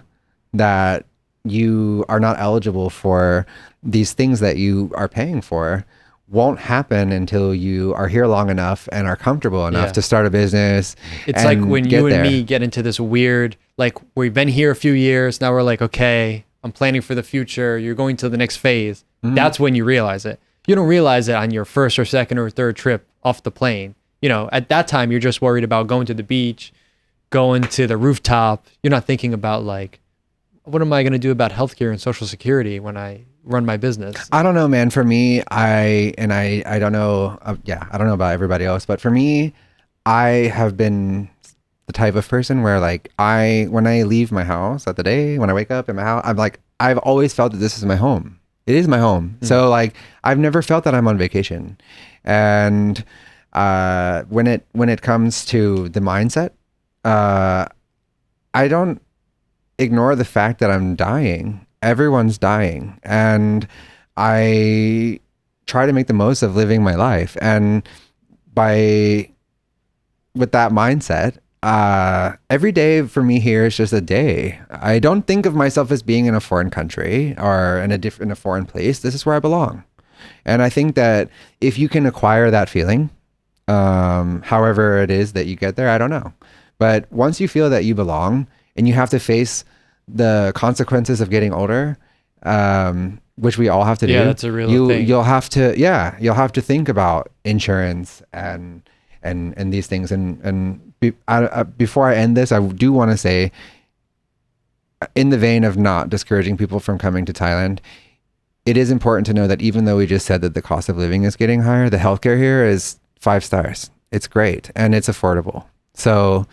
that you are not eligible for these things that you are paying for won't happen until you are here long enough and are comfortable enough to start a business. It's like when you and me get into this weird, like, we've been here a few years, now we're like, okay, I'm planning for the future, you're going to the next phase. That's when you realize it. You don't realize it on your first or second or third trip off the plane. You know, at that time, you're just worried about going to the beach, going to the rooftop. You're not thinking about, like, what am I going to do about healthcare and Social Security when I run my business? I don't know, man. For me, I don't know. I don't know about everybody else, but for me, I have been the type of person where, like, when I leave my house at the day, when I wake up in my house, I'm like, I've always felt that this is my home. It is my home. So, like, I've never felt that I'm on vacation. And when it comes to the mindset, I don't ignore the fact that I'm dying. Everyone's dying. And I try to make the most of living my life. And with that mindset, every day for me here is just a day. I don't think of myself as being in a foreign country or in a foreign place. This is where I belong. And I think that if you can acquire that feeling, however it is that you get there, I don't know. But once you feel that you belong and you have to face the consequences of getting older, which we all have to do. Yeah, that's a real thing. You'll have to think about insurance and these things. Before I end this, I do want to say, in the vein of not discouraging people from coming to Thailand, it is important to know that even though we just said that the cost of living is getting higher, the healthcare here is 5 stars. It's great and it's affordable. So,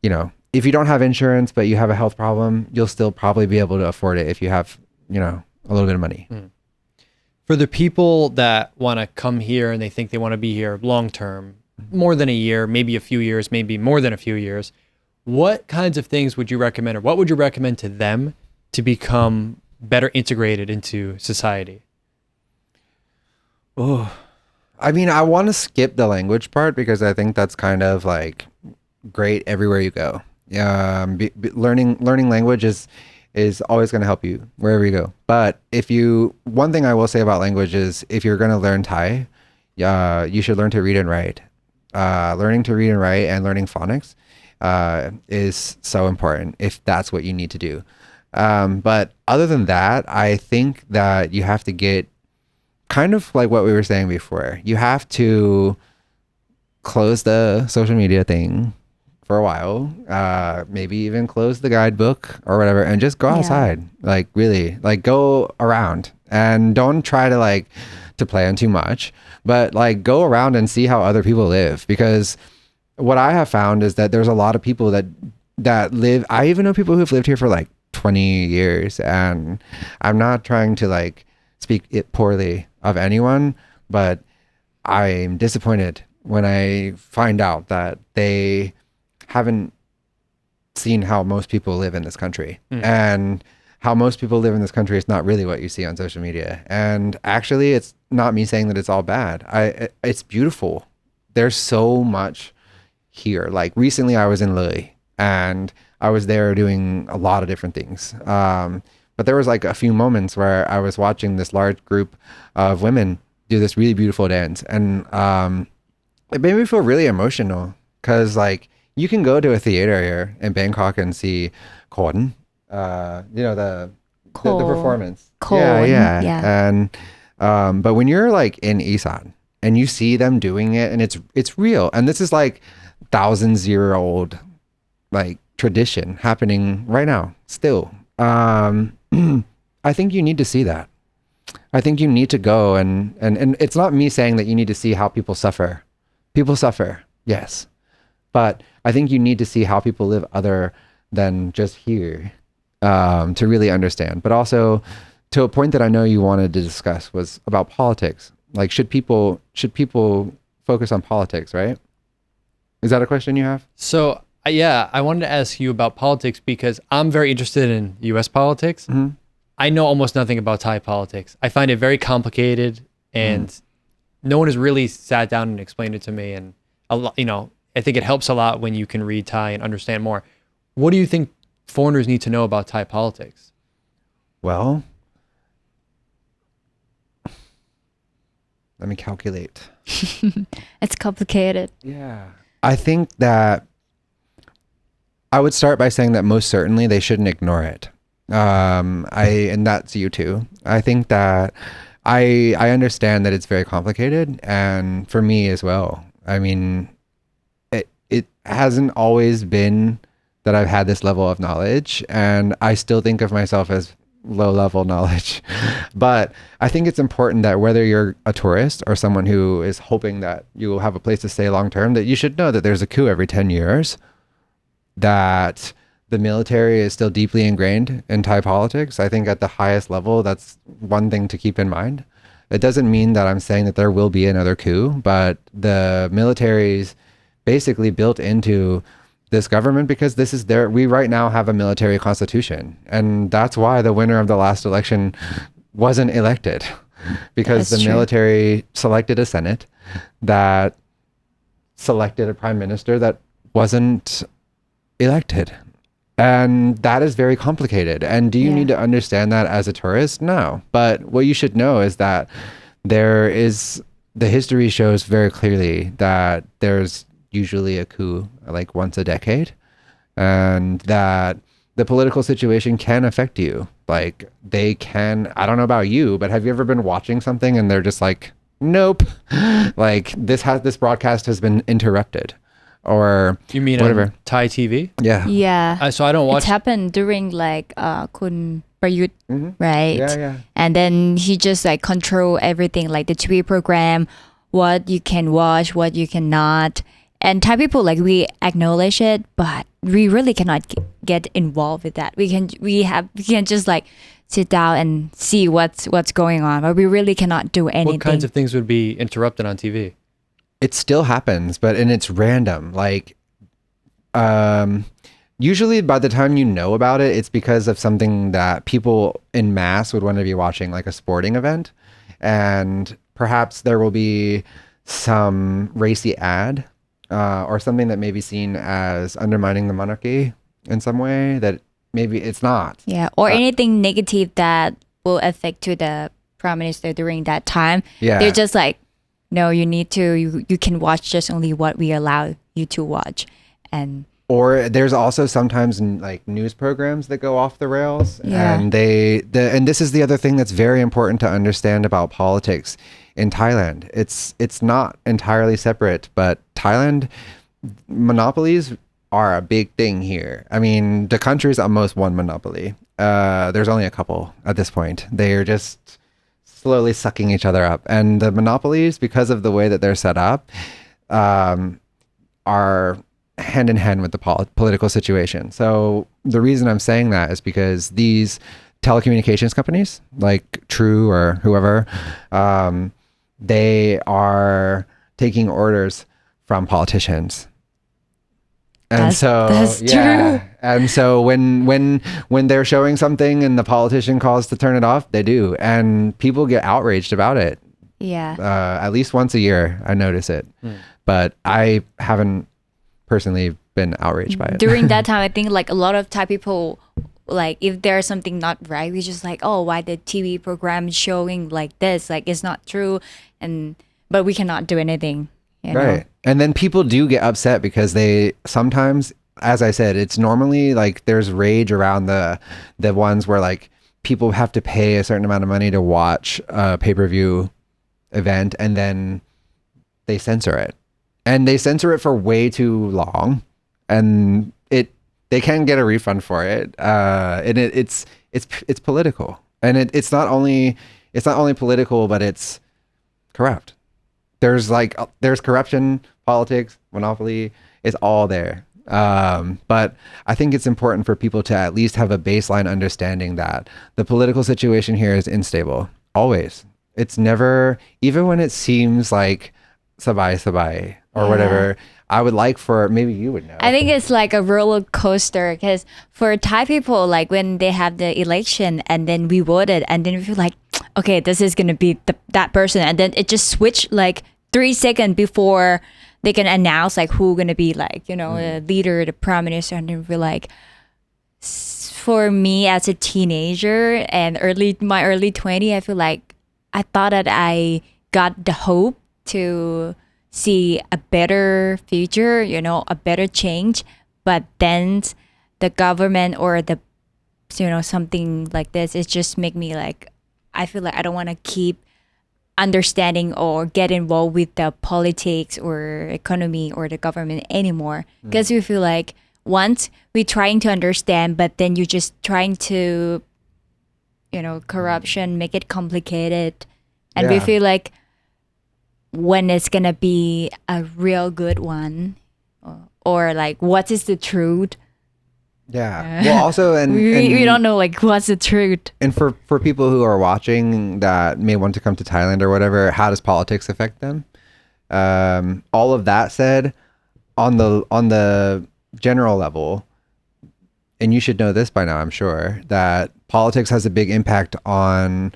you know, if you don't have insurance but you have a health problem, you'll still probably be able to afford it if you have, you know, a little bit of money. For the people that want to come here and they think they want to be here long term, more than a year, maybe a few years, maybe more than a few years, what kinds of things would you recommend, or what would you recommend to them to become better integrated into society? Oh, I mean, I want to skip the language part because I think that's kind of like great everywhere you go. Learning language is always going to help you wherever you go. But one thing I will say about language is if you're going to learn Thai, you should learn to read and write. Learning to read and write and learning phonics is so important if that's what you need to do. But other than that, I think that you have to get kind of like what we were saying before. You have to close the social media thing for a while, maybe even close the guidebook or whatever, and just go outside. Like really, like go around and don't try to like to plan too much, but like go around and see how other people live. Because what I have found is that there's a lot of people that live. I even know people who've lived here for like 20 years, and I'm not trying to like speak it poorly of anyone, but I'm disappointed when I find out that they haven't seen how most people live in this country. And how most people live in this country is not really what you see on social media. And actually, it's not me saying that it's all bad. It's beautiful. There's so much here. Like recently I was in Lille and I was there doing a lot of different things. But there was like a few moments where I was watching this large group of women do this really beautiful dance. And it made me feel really emotional because like you can go to a theater here in Bangkok and see Khon, the performance. Khon, yeah. And but when you're like in Isan and you see them doing it and it's real, and this is like thousands-year-old like tradition happening right now still. I think you need to see that. I think you need to go and it's not me saying that you need to see how people suffer. People suffer, yes. But I think you need to see how people live other than just here to really understand. But also to a point that I know you wanted to discuss was about politics. Like should people focus on politics, right? Is that a question you have? So yeah, I wanted to ask you about politics because I'm very interested in U.S. politics. Mm-hmm. I know almost nothing about Thai politics. I find it very complicated, and no one has really sat down and explained it to me. And I think it helps a lot when you can read Thai and understand more. What do you think foreigners need to know about Thai politics? Well, let me calculate. It's complicated. Yeah. I think that I would start by saying that most certainly they shouldn't ignore it. And that's you too. I think that I understand that it's very complicated, and for me as well. I mean, it hasn't always been that I've had this level of knowledge, and I still think of myself as low level knowledge. But I think it's important that whether you're a tourist or someone who is hoping that you will have a place to stay long term, that you should know that there's a coup every 10 years, that the military is still deeply ingrained in Thai politics. I think at the highest level, that's one thing to keep in mind. It doesn't mean that I'm saying that there will be another coup, but the military's basically built into this government because we right now have a military constitution. And that's why the winner of the last election wasn't elected, because the military selected a Senate that selected a prime minister that wasn't elected. And that is very complicated. And do you need to understand that as a tourist? No. But what you should know is that the history shows very clearly that there's usually a coup like once a decade, and that the political situation can affect you. Like they can, I don't know about you, but have you ever been watching something and they're just like, nope, like this broadcast has been interrupted? Or you mean whatever. On Thai TV? Yeah. Yeah. So I don't watch. It happened during like Kun Prayut, right? Yeah. And then he just like control everything, like the TV program, what you can watch, what you cannot. And Thai people, like, we acknowledge it, but we really cannot get involved with that. We can just like sit down and see what's going on, but we really cannot do anything. What kinds of things would be interrupted on TV? It still happens, and it's random. Like, usually by the time you know about it, it's because of something that people in mass would want to be watching, like a sporting event. And perhaps there will be some racy ad or something that may be seen as undermining the monarchy in some way that maybe it's not. Yeah, or anything negative that will affect to the prime minister during that time. Yeah. They're just like, no, you need to, you can watch just only what we allow you to watch. And or there's also sometimes like news programs that go off the rails, Yeah. and and this is the other thing that's very important to understand about politics in Thailand. It's not entirely separate, but Thailand monopolies are a big thing here. I mean, the country's almost one monopoly. There's only a couple at this point. They're just slowly sucking each other up, and the monopolies, because of the way that they're set up, are hand in hand with the political situation. So the reason I'm saying that is because these telecommunications companies like True or whoever, they are taking orders from politicians. And that's true. And so when they're showing something and the politician calls to turn it off, they do. And people get outraged about it. yeah. At least once a year, I notice it. But I haven't personally been outraged by it. During that time, I think like a lot of Thai people, like if there's something not right, we just like, oh, why the TV program is showing like this? Like it's not true, but we cannot do anything. You know? Right. And then people do get upset because they sometimes, as I said, it's normally like there's rage around the ones where like people have to pay a certain amount of money to watch a pay-per-view event, and then they censor it. And they censor it for way too long, and they can get a refund for it. And it's political, and it's not only political, but it's corrupt. There's corruption, politics, monopoly. It's all there. But I think it's important for people to at least have a baseline understanding that the political situation here is unstable. Always. It's never, even when it seems like sabai or whatever. I would like for, maybe you would know. I think it's like a roller coaster because for Thai people, like when they have the election and then we voted and then we feel like, okay, this is going to be that person. And then it just switched like 3 seconds before they can announce like who going to be like, you know, the leader, the prime minister. And then we're like, for me as a teenager and my early 20s, I feel like I thought that I got the hope to see a better future, you know, a better change. But then the government or something like this, it just make me like, I feel like I don't want to keep understanding or get involved with the politics or economy or the government anymore. Because we feel like once we're trying to understand, but then you're just trying to, corruption, make it complicated. And we feel like when it's gonna be a real good one, or like what is the truth? Yeah. Well, also, and we don't know like what's the truth. And for people who are watching that may want to come to Thailand or whatever, how does politics affect them? All of that said, on the general level, and you should know this by now, I'm sure, that politics has a big impact on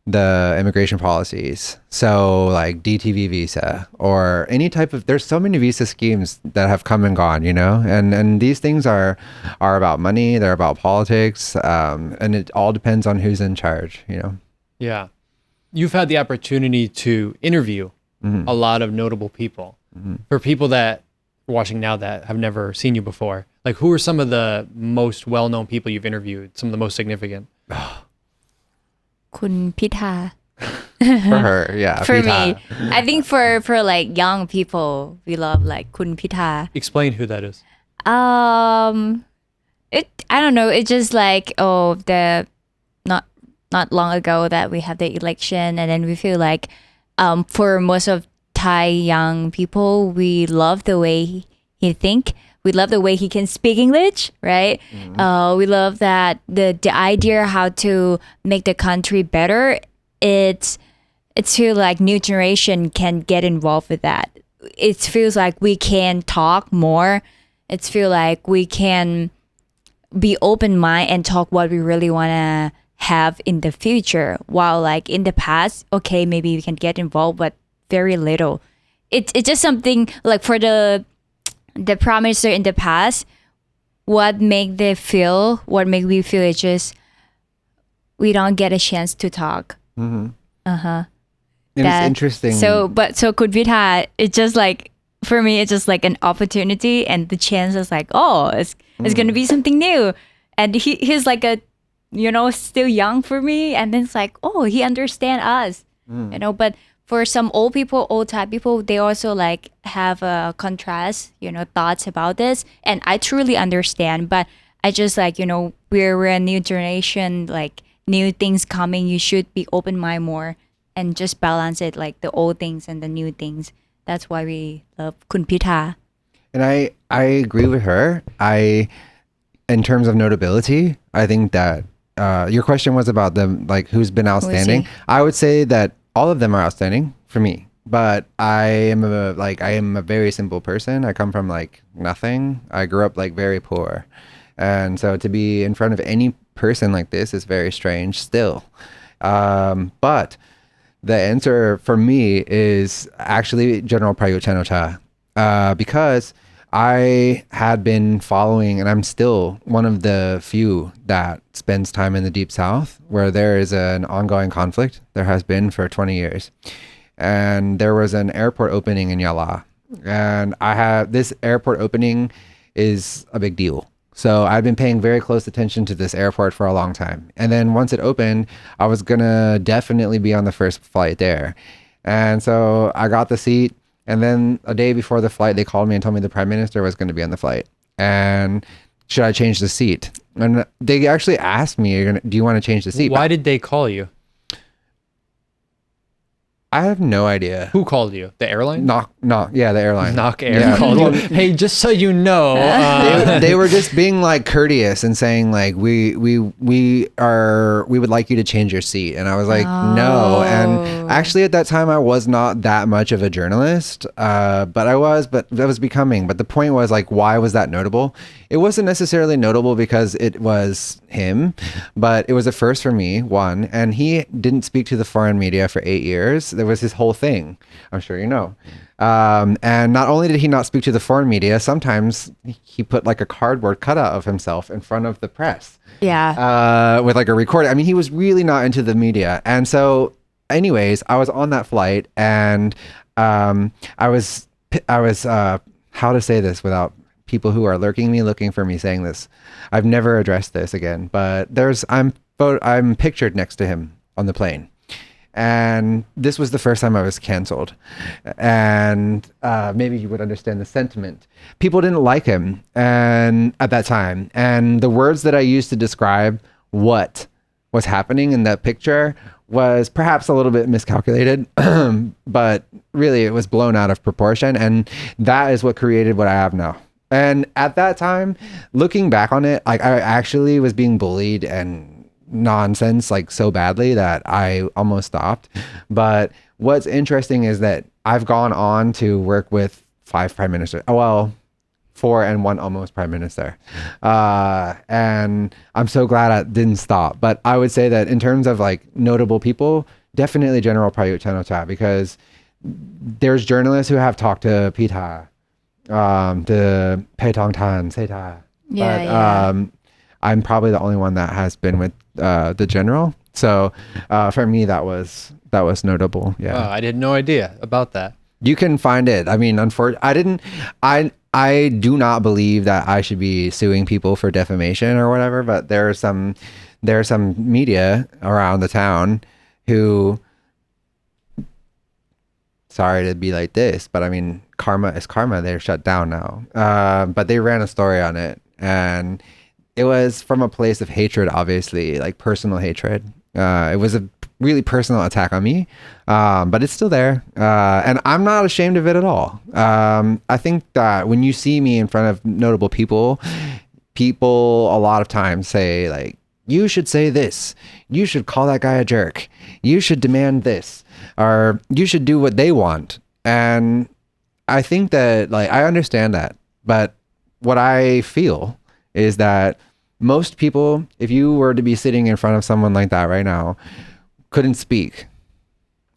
the immigration policies. So like DTV visa or any type of, there's so many visa schemes that have come and gone, and these things are about money, they're about politics, and it all depends on who's in charge, Yeah. You've had the opportunity to interview a lot of notable people. For people that are watching now that have never seen you before, like who are some of the most well-known people you've interviewed, some of the most significant? Kun Pitha. For her, yeah. For Pita. me, I think for like young people, we love like Kun Pitha. Explain who that is. I don't know. It's just like the not long ago that we had the election, and then we feel like for most of Thai young people, we love the way he think, we love the way he can speak English, right? We love that the idea how to make the country better. It's feel like new generation can get involved with that. It feels like we can talk more. It feels like we can be open mind and talk what we really want to have in the future. While like in the past, okay, maybe we can get involved, but very little. It's just something like for the prime minister in the past, what make me feel is just we don't get a chance to talk. And it's interesting. So Kunpita, it's just like, for me, it's just like an opportunity, and the chance is like, oh, it's gonna be something new, and he's like a, still young for me, and then it's like, oh, he understand us, But for some old Thai people, they also like have a contrast, thoughts about this, and I truly understand. But I just like, we're a new generation, like new things coming. You should be open mind more. And just balance it, like the old things and the new things. That's why we love Kunpita. And I agree with her. In terms of notability, I think that your question was about them, like who's been outstanding. I would say that all of them are outstanding for me. But I am a very simple person. I come from like nothing. I grew up like very poor, and so to be in front of any person like this is very strange still. But the answer for me is actually General Prayut Chan-o-cha, because I had been following, and I'm still one of the few that spends time in the Deep South, where there is an ongoing conflict. There has been for 20 years. And there was an airport opening in Yala. And this airport opening is a big deal. So I've been paying very close attention to this airport for a long time. And then once it opened, I was going to definitely be on the first flight there. And so I got the seat. And then a day before the flight, they called me and told me the prime minister was going to be on the flight. And should I change the seat? And they actually asked me, do you want to change the seat? Why did they call you? I have no idea. Who called you? The airline? Yeah, the airline. Knock Air called you. Hey, just so you know, they were just being like courteous and saying like we would like you to change your seat, and I was like no. And actually at that time I was not that much of a journalist, but I was becoming. But the point was like, why was that notable? It wasn't necessarily notable because it was him, but it was a first for me, one, and he didn't speak to the foreign media for 8 years. There was his whole thing, I'm sure you know. And not only did he not speak to the foreign media, sometimes he put like a cardboard cutout of himself in front of the press. Yeah. With like a recording. I mean, he was really not into the media. And so anyways, I was on that flight, and I was how to say this without people who are looking for me saying this. I've never addressed this again, but I'm pictured next to him on the plane. And this was the first time I was canceled. And maybe you would understand the sentiment. People didn't like him and at that time. And the words that I used to describe what was happening in that picture was perhaps a little bit miscalculated, but really it was blown out of proportion. And that is what created what I have now. And at that time, looking back on it, like I actually was being bullied and nonsense like so badly that I almost stopped. But what's interesting is that I've gone on to work with 5 prime ministers. Well, 4 and 1 almost prime minister. And I'm so glad I didn't stop. But I would say that in terms of like notable people, definitely General Prayut Chan-o-cha, because there's journalists who have talked to Pita, to Pei Tong Tan, Seta. But I'm probably the only one that has been with the general. So for me, that was notable. Yeah. I had no idea about that. You can find it. I mean, unfortunately, I do not believe that I should be suing people for defamation or whatever, but there are some media around the town who, sorry to be like this, but I mean, karma is karma. They're shut down now. But they ran a story on it, and it was from a place of hatred, obviously, like personal hatred. It was a really personal attack on me, but it's still there, and I'm not ashamed of it at all. I think that when you see me in front of notable people a lot of times say like, you should say this, you should call that guy a jerk, you should demand this, or you should do what they want. And I think that like, I understand that, but what I feel is that most people, if you were to be sitting in front of someone like that right now, couldn't speak.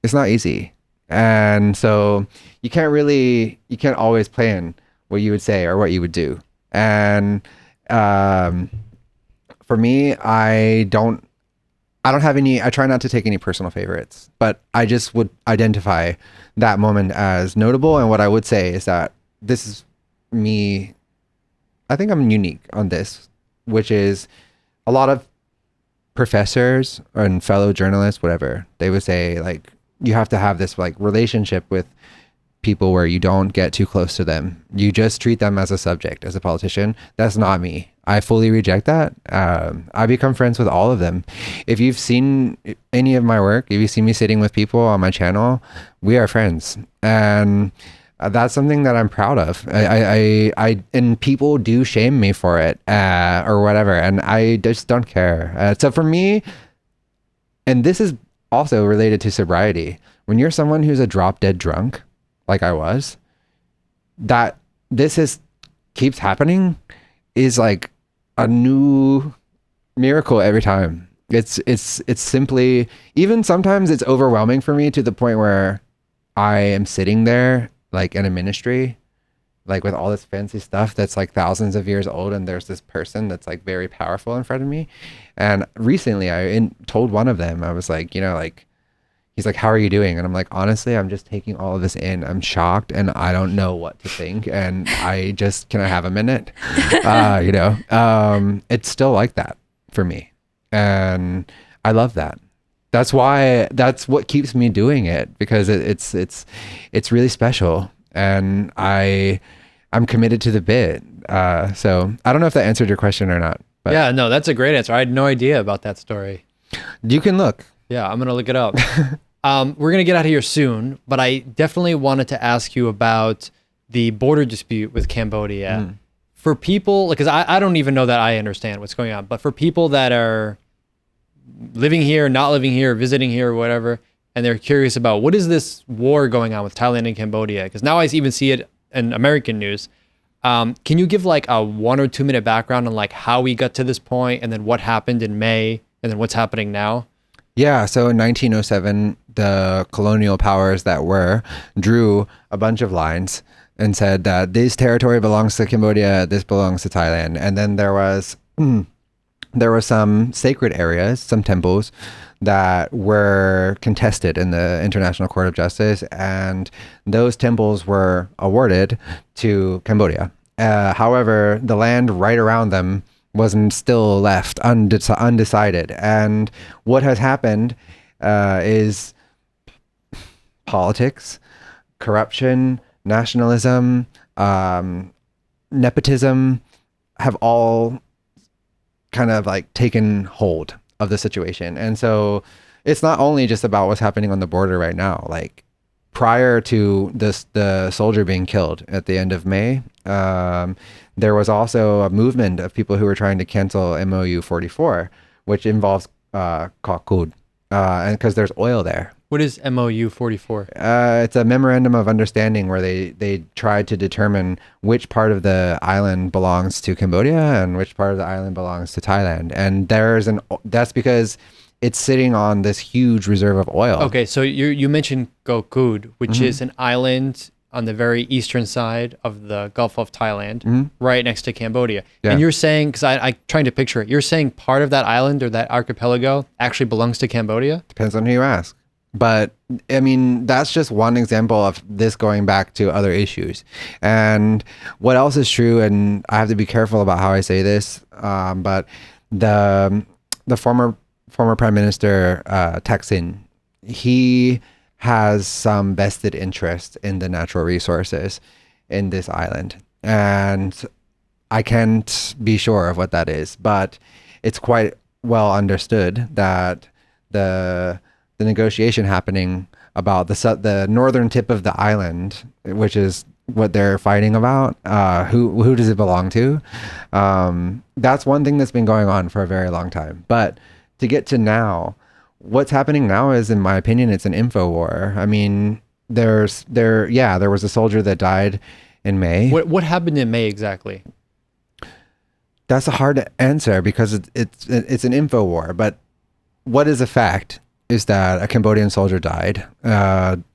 It's not easy. And so you can't always plan what you would say or what you would do. And for me, I try not to take any personal favorites, but I just would identify that moment as notable. And what I would say is that this is me. I think I'm unique on this, which is a lot of professors and fellow journalists, whatever, they would say like, you have to have this like relationship with people where you don't get too close to them. You just treat them as a subject, as a politician. That's not me. I fully reject that. I become friends with all of them. If you've seen any of my work, if you've seen me sitting with people on my channel, we are friends. And that's something that I'm proud of. And people do shame me for it, or whatever. And I just don't care. So for me, and this is also related to sobriety, when you're someone who's a drop dead drunk, like I was, that keeps happening is like a new miracle every time. It's simply, even sometimes it's overwhelming for me to the point where I am sitting there like in a ministry, like with all this fancy stuff that's like thousands of years old, and there's this person that's like very powerful in front of me. And recently I told one of them, I was like, like, he's like, how are you doing? And I'm like, honestly, I'm just taking all of this in. I'm shocked and I don't know what to think. And can I have a minute? It's still like that for me. And I love that. That's what keeps me doing it, because it's really special, and I'm committed to the bit. So I don't know if that answered your question or not. But Yeah, no, that's a great answer. I had no idea about that story. you can look. Yeah, I'm going to look it up. We're going to get out of here soon, but I definitely wanted to ask you about the border dispute with Cambodia. For people, because I don't even know that I understand what's going on, but for people that are living here, not living here, visiting here, or whatever, and they're curious about what is this war going on with Thailand and Cambodia, because now I even see it in American news. Can you give like a 1 or 2 minute background on like how we got to this point, and then what happened in May, and then what's happening now? Yeah, so in 1907, the colonial powers that drew a bunch of lines and said that this territory belongs to Cambodia, this belongs to Thailand. And then there were some sacred areas, some temples that were contested in the International Court of Justice, and those temples were awarded to Cambodia. However, the land right around them wasn't still left undecided. And what has happened is politics, corruption, nationalism, nepotism have all kind of like taken hold of the situation. And so it's not only just about what's happening on the border right now. Like prior to the soldier being killed at the end of May, there was also a movement of people who were trying to cancel MOU 44, which involves Kokud, and because there's oil there. What is MOU 44? It's a memorandum of understanding where they tried to determine which part of the island belongs to Cambodia and which part of the island belongs to Thailand. And that's because it's sitting on this huge reserve of oil. Okay, so you mentioned Kokud, which is an island on the very eastern side of the Gulf of Thailand, right next to Cambodia. Yeah. And you're saying, because I'm trying to picture it, you're saying part of that island or that archipelago actually belongs to Cambodia? Depends on who you ask. But I mean, that's just one example of this going back to other issues. And what else is true, and I have to be careful about how I say this, but the former Prime Minister, Thaksin, he has some vested interest in the natural resources in this island. And I can't be sure of what that is, but it's quite well understood that the the negotiation happening about the northern tip of the island, which is what they're fighting about. Who does it belong to? That's one thing that's been going on for a very long time. But to get to now, what's happening now is, in my opinion, it's an info war. I mean, there was a soldier that died in May. What happened in May exactly? That's a hard answer because it's an info war. But what is a fact is that a Cambodian soldier died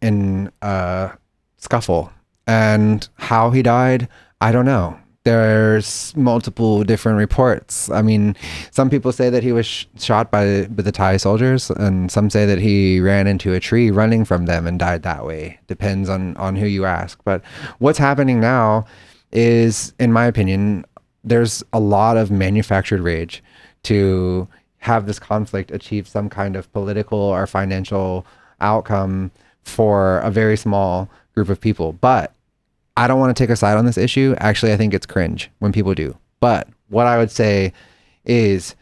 in a scuffle. And how he died, I don't know. There's multiple different reports. I mean, some people say that he was shot by the Thai soldiers, and some say that he ran into a tree running from them and died that way. Depends on who you ask. But what's happening now is, in my opinion, there's a lot of manufactured rage to have this conflict achieve some kind of political or financial outcome for a very small group of people. But I don't want to take a side on this issue. Actually, I think it's cringe when people do. But what I would say is,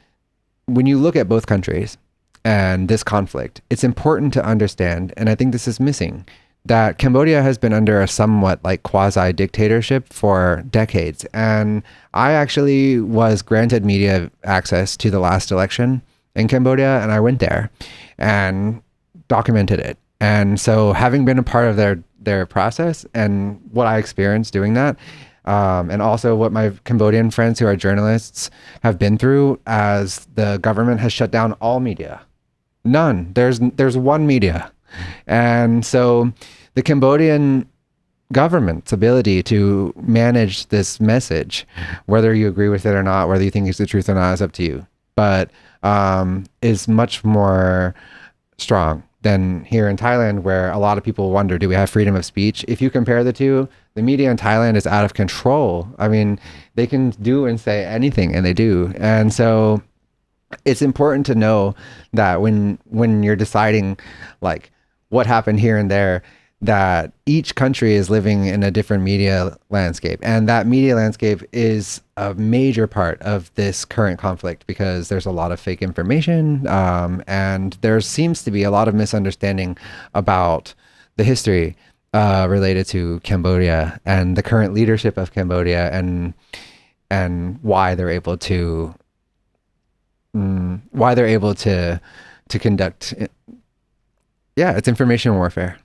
when you look at both countries and this conflict, it's important to understand, and I think this is missing, that Cambodia has been under a somewhat like quasi dictatorship for decades. And I actually was granted media access to the last election in Cambodia, and I went there and documented it. And so, having been a part of their process and what I experienced doing that, and also what my Cambodian friends who are journalists have been through, as the government has shut down all media. None. There's one media. And so the Cambodian government's ability to manage this message, whether you agree with it or not, whether you think it's the truth or not, is up to you. But is much more strong than here in Thailand, where a lot of people wonder, do we have freedom of speech? If you compare the two, the media in Thailand is out of control. I mean, they can do and say anything, and they do. And so it's important to know that when you're deciding like what happened here and there, that each country is living in a different media landscape. And that media landscape is a major part of this current conflict, because there's a lot of fake information, and there seems to be a lot of misunderstanding about the history related to Cambodia and the current leadership of Cambodia, and why they're able to conduct it's information warfare.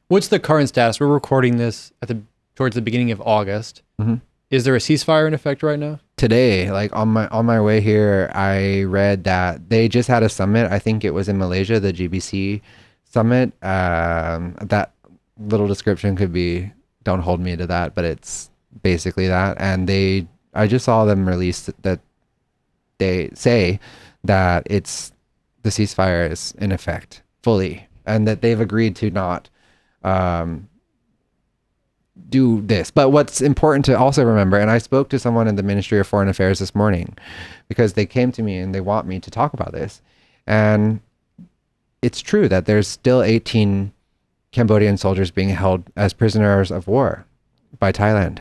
What's the current status? We're recording this towards the beginning of August. Mm-hmm. Is there a ceasefire in effect right now? Today, like on my way here, I read that they just had a summit. I think it was in Malaysia, the GBC summit. That little description could be, don't hold me to that, but it's basically that. And I just saw them release that they say that the ceasefire is in effect fully, and that they've agreed to not do this. But what's important to also remember, and I spoke to someone in the Ministry of Foreign Affairs this morning, because they came to me and they want me to talk about this, and it's true that there's still 18 Cambodian soldiers being held as prisoners of war by Thailand.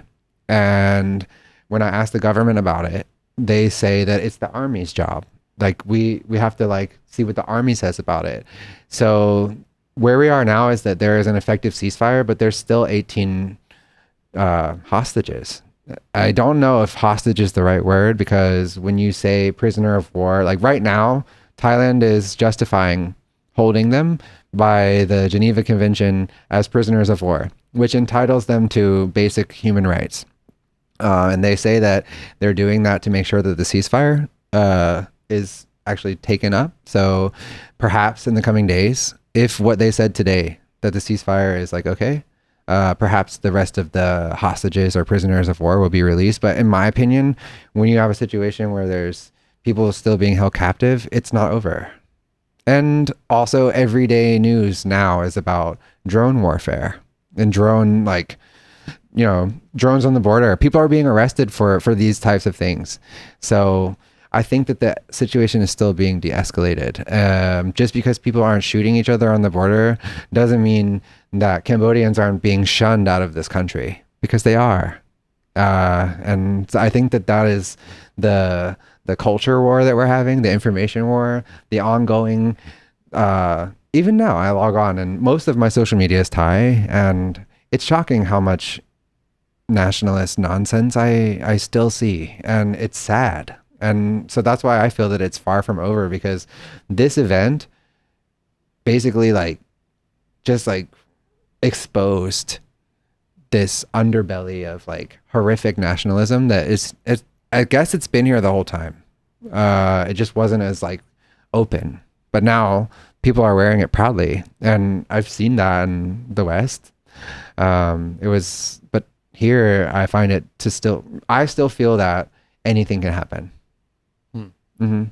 And when I asked the government about it, they say that it's the army's job. Like we have to like see what the army says about it. So where we are now is that there is an effective ceasefire, but there's still 18 hostages. I don't know if hostage is the right word, because when you say prisoner of war, like right now, Thailand is justifying holding them by the Geneva Convention as prisoners of war, which entitles them to basic human rights. And they say that they're doing that to make sure that the ceasefire is actually taken up. So perhaps in the coming days, if what they said today, that the ceasefire is like, okay, perhaps the rest of the hostages or prisoners of war will be released. But in my opinion, when you have a situation where there's people still being held captive, it's not over. And also everyday news now is about drone warfare and drone, like, you know, drones on the border. People are being arrested for these types of things. So I think that the situation is still being de-escalated. Just because people aren't shooting each other on the border doesn't mean that Cambodians aren't being shunned out of this country, because they are. And I think that is the culture war that we're having, the information war, the ongoing even now I log on and most of my social media is Thai, and it's shocking how much nationalist nonsense I still see, and it's sad. And so that's why I feel that it's far from over, because this event basically just exposed this underbelly of horrific nationalism that is, I guess it's been here the whole time. It just wasn't as open, but now people are wearing it proudly, and I've seen that in the West. But here I find it I still feel that anything can happen. Mm-hmm.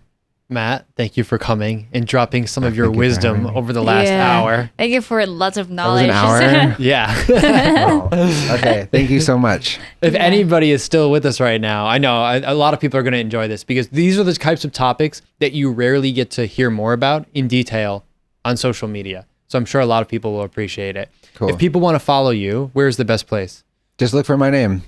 Matt, thank you for coming and dropping some of your Thank you for wisdom having me. over the last hour. Thank you for lots of That was knowledge. an hour. Yeah. Wow. Okay, thank you so much. If anybody is still with us right now, I know a lot of people are going to enjoy this, because these are the types of topics that you rarely get to hear more about in detail on social media. So I'm sure a lot of people will appreciate it. Cool. If people want to follow you, where's the best place? Just look for my name,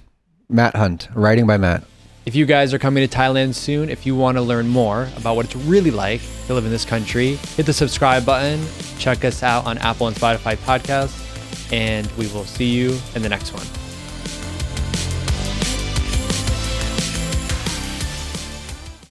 Matt Hunt, writing by Matt. If you guys are coming to Thailand soon, if you want to learn more about what it's really like to live in this country, hit the subscribe button, check us out on Apple and Spotify podcasts, and we will see you in the next one.